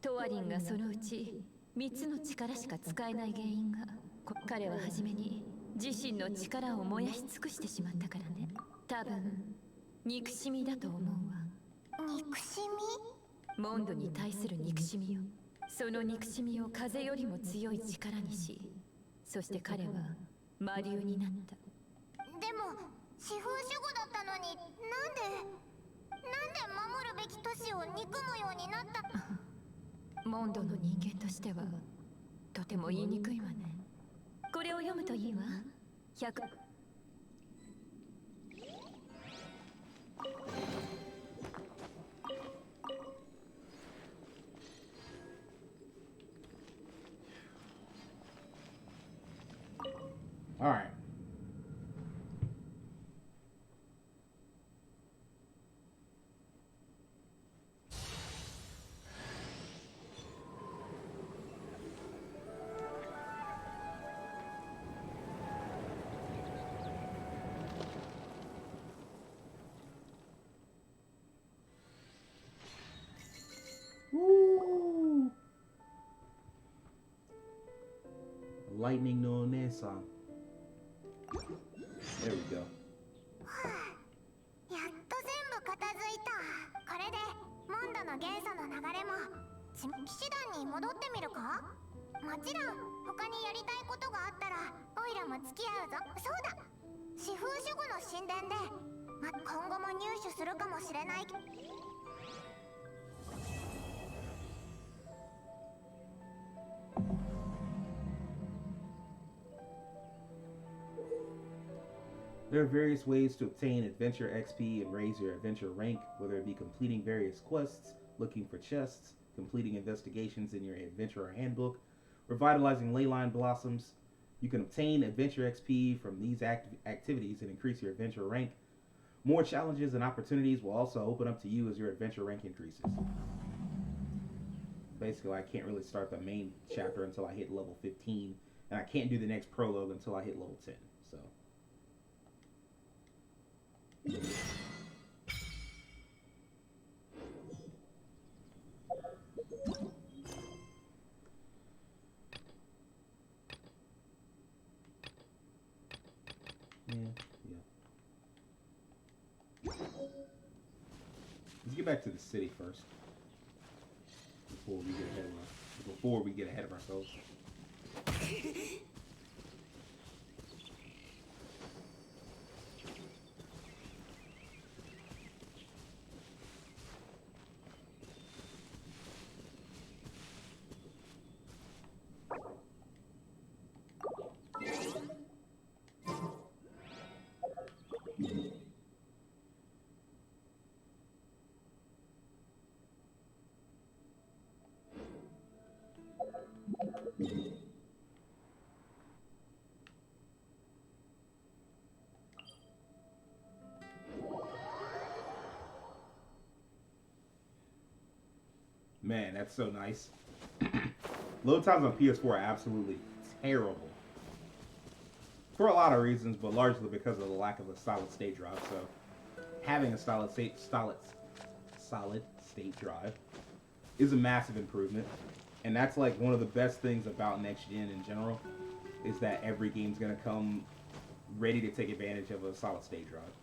トワリンがそのうち3つの力しか使えない原因が、彼は初めに自身の力を燃やし尽くしてしまったからね。多分憎しみだと思うわ。憎しみ？モンドに対する憎しみよ。その憎しみを風よりも強い力にし、そして彼は魔竜になった。でも四風守護だったのになんで守るべき都市を憎むようになった？モンドの人間としてはとても言いにくいわね。これを読むといいわ。100。All right. Lightning no Nesan. There we go. やっと全部片付いた。これでモンドの元素の流れも騎士団に戻ってみるか。もちろん他にやりたいことがあったらオイラも付き合うぞ。そうだ、四風守護の神殿で、今後も入手するかもしれない。 There are various ways to obtain adventure XP and raise your adventure rank, whether it be completing various quests, looking for chests, completing investigations in your adventurer handbook, revitalizing leyline blossoms. You can obtain adventure XP from these activities and increase your adventure rank. More challenges and opportunities will also open up to you as your adventure rank increases. Basically, I can't really start the main chapter until I hit level 15, and I can't do the next prologue until I hit level 10, so... Yeah. Let's get back to the city first before we get ahead of ourselves. Man, that's so nice. Load times on PS4 are absolutely terrible. For a lot of reasons, but largely because of the lack of a solid state drive. So having a solid state drive is a massive improvement. And that's like one of the best things about next gen in general, is that every game's gonna come ready to take advantage of a solid state drive.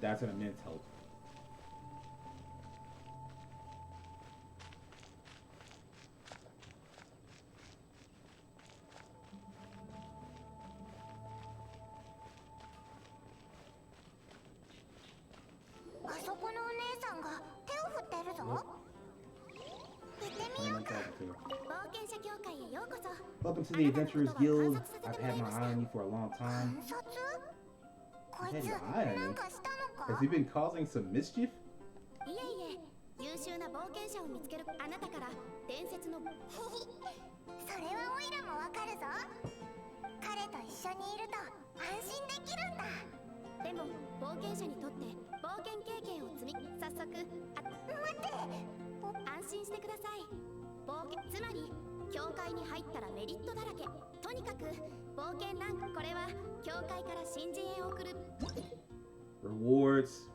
That's an immense help. Welcome to the Adventurers Guild. I've had my eye on you for a long time. You've had your eye on him? Has he been causing some mischief? いえいえ、優秀な冒険者を見つけるあなたから伝説のそれはオイラもわかるぞ。彼と一緒にいると安心できるんだ。でも冒険者にとって冒険経験を積み、早速待って、安心してください。冒険つまり教会に入ったらメリットだらけ。とにかく冒険ランク、これは教会から新人へ送る rewards.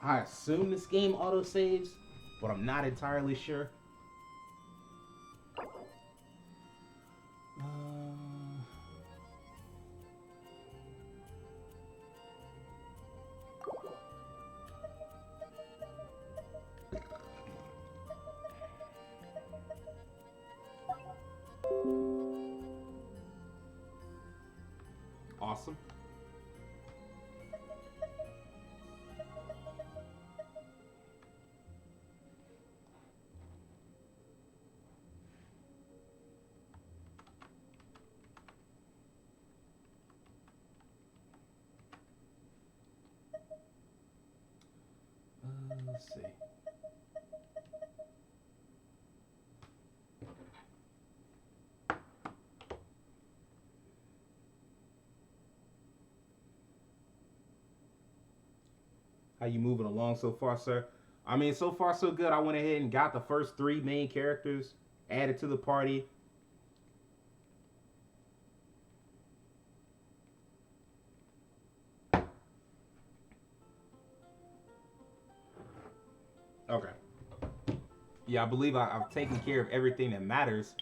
I assume this game auto-saves, but I'm not entirely sure. Awesome. Let's see. How you moving along so far, sir? I mean, so far so good. I went ahead and got the first 3 main characters added to the party. Okay. Yeah, I believe I've taken care of everything that matters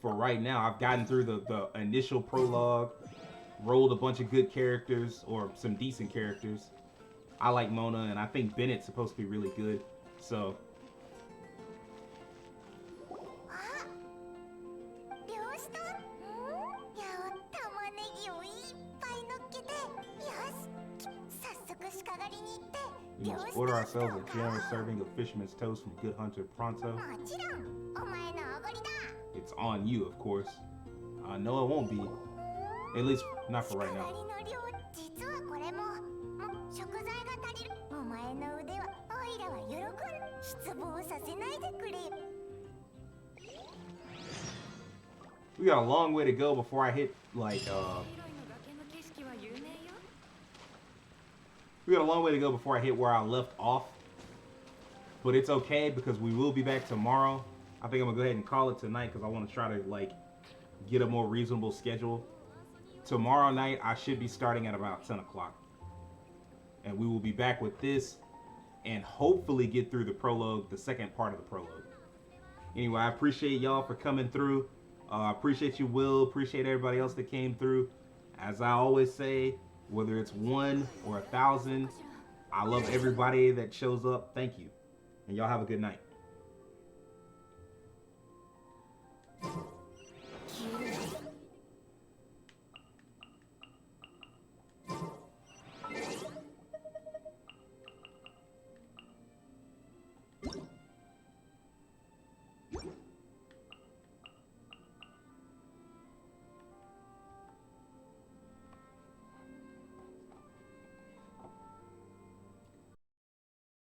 for right now. I've gotten through the initial prologue, rolled a bunch of good characters, or some decent characters. I like Mona, and I think Bennett's supposed to be really good. So. 玉ねぎをいっぱい乗っけて、よし、早速鹿狩りに行って。 We must order ourselves a generous serving of fisherman's toast from Good Hunter Pronto. It's on you, of course. No, it won't be. At least, not for right now. We got a long way to go before I hit, like, we got a long way to go before I hit where I left off. But it's okay because we will be back tomorrow. I think I'm gonna go ahead and call it tonight because I want to try to, like, get a more reasonable schedule. Tomorrow night, I should be starting at about 10 o'clock. And we will be back with this and hopefully get through the prologue, the second part of the prologue. Anyway, I appreciate y'all for coming through. I appreciate you, Will. Appreciate everybody else that came through. As I always say, whether it's 1 or 1,000, I love everybody that shows up. Thank you. And y'all have a good night.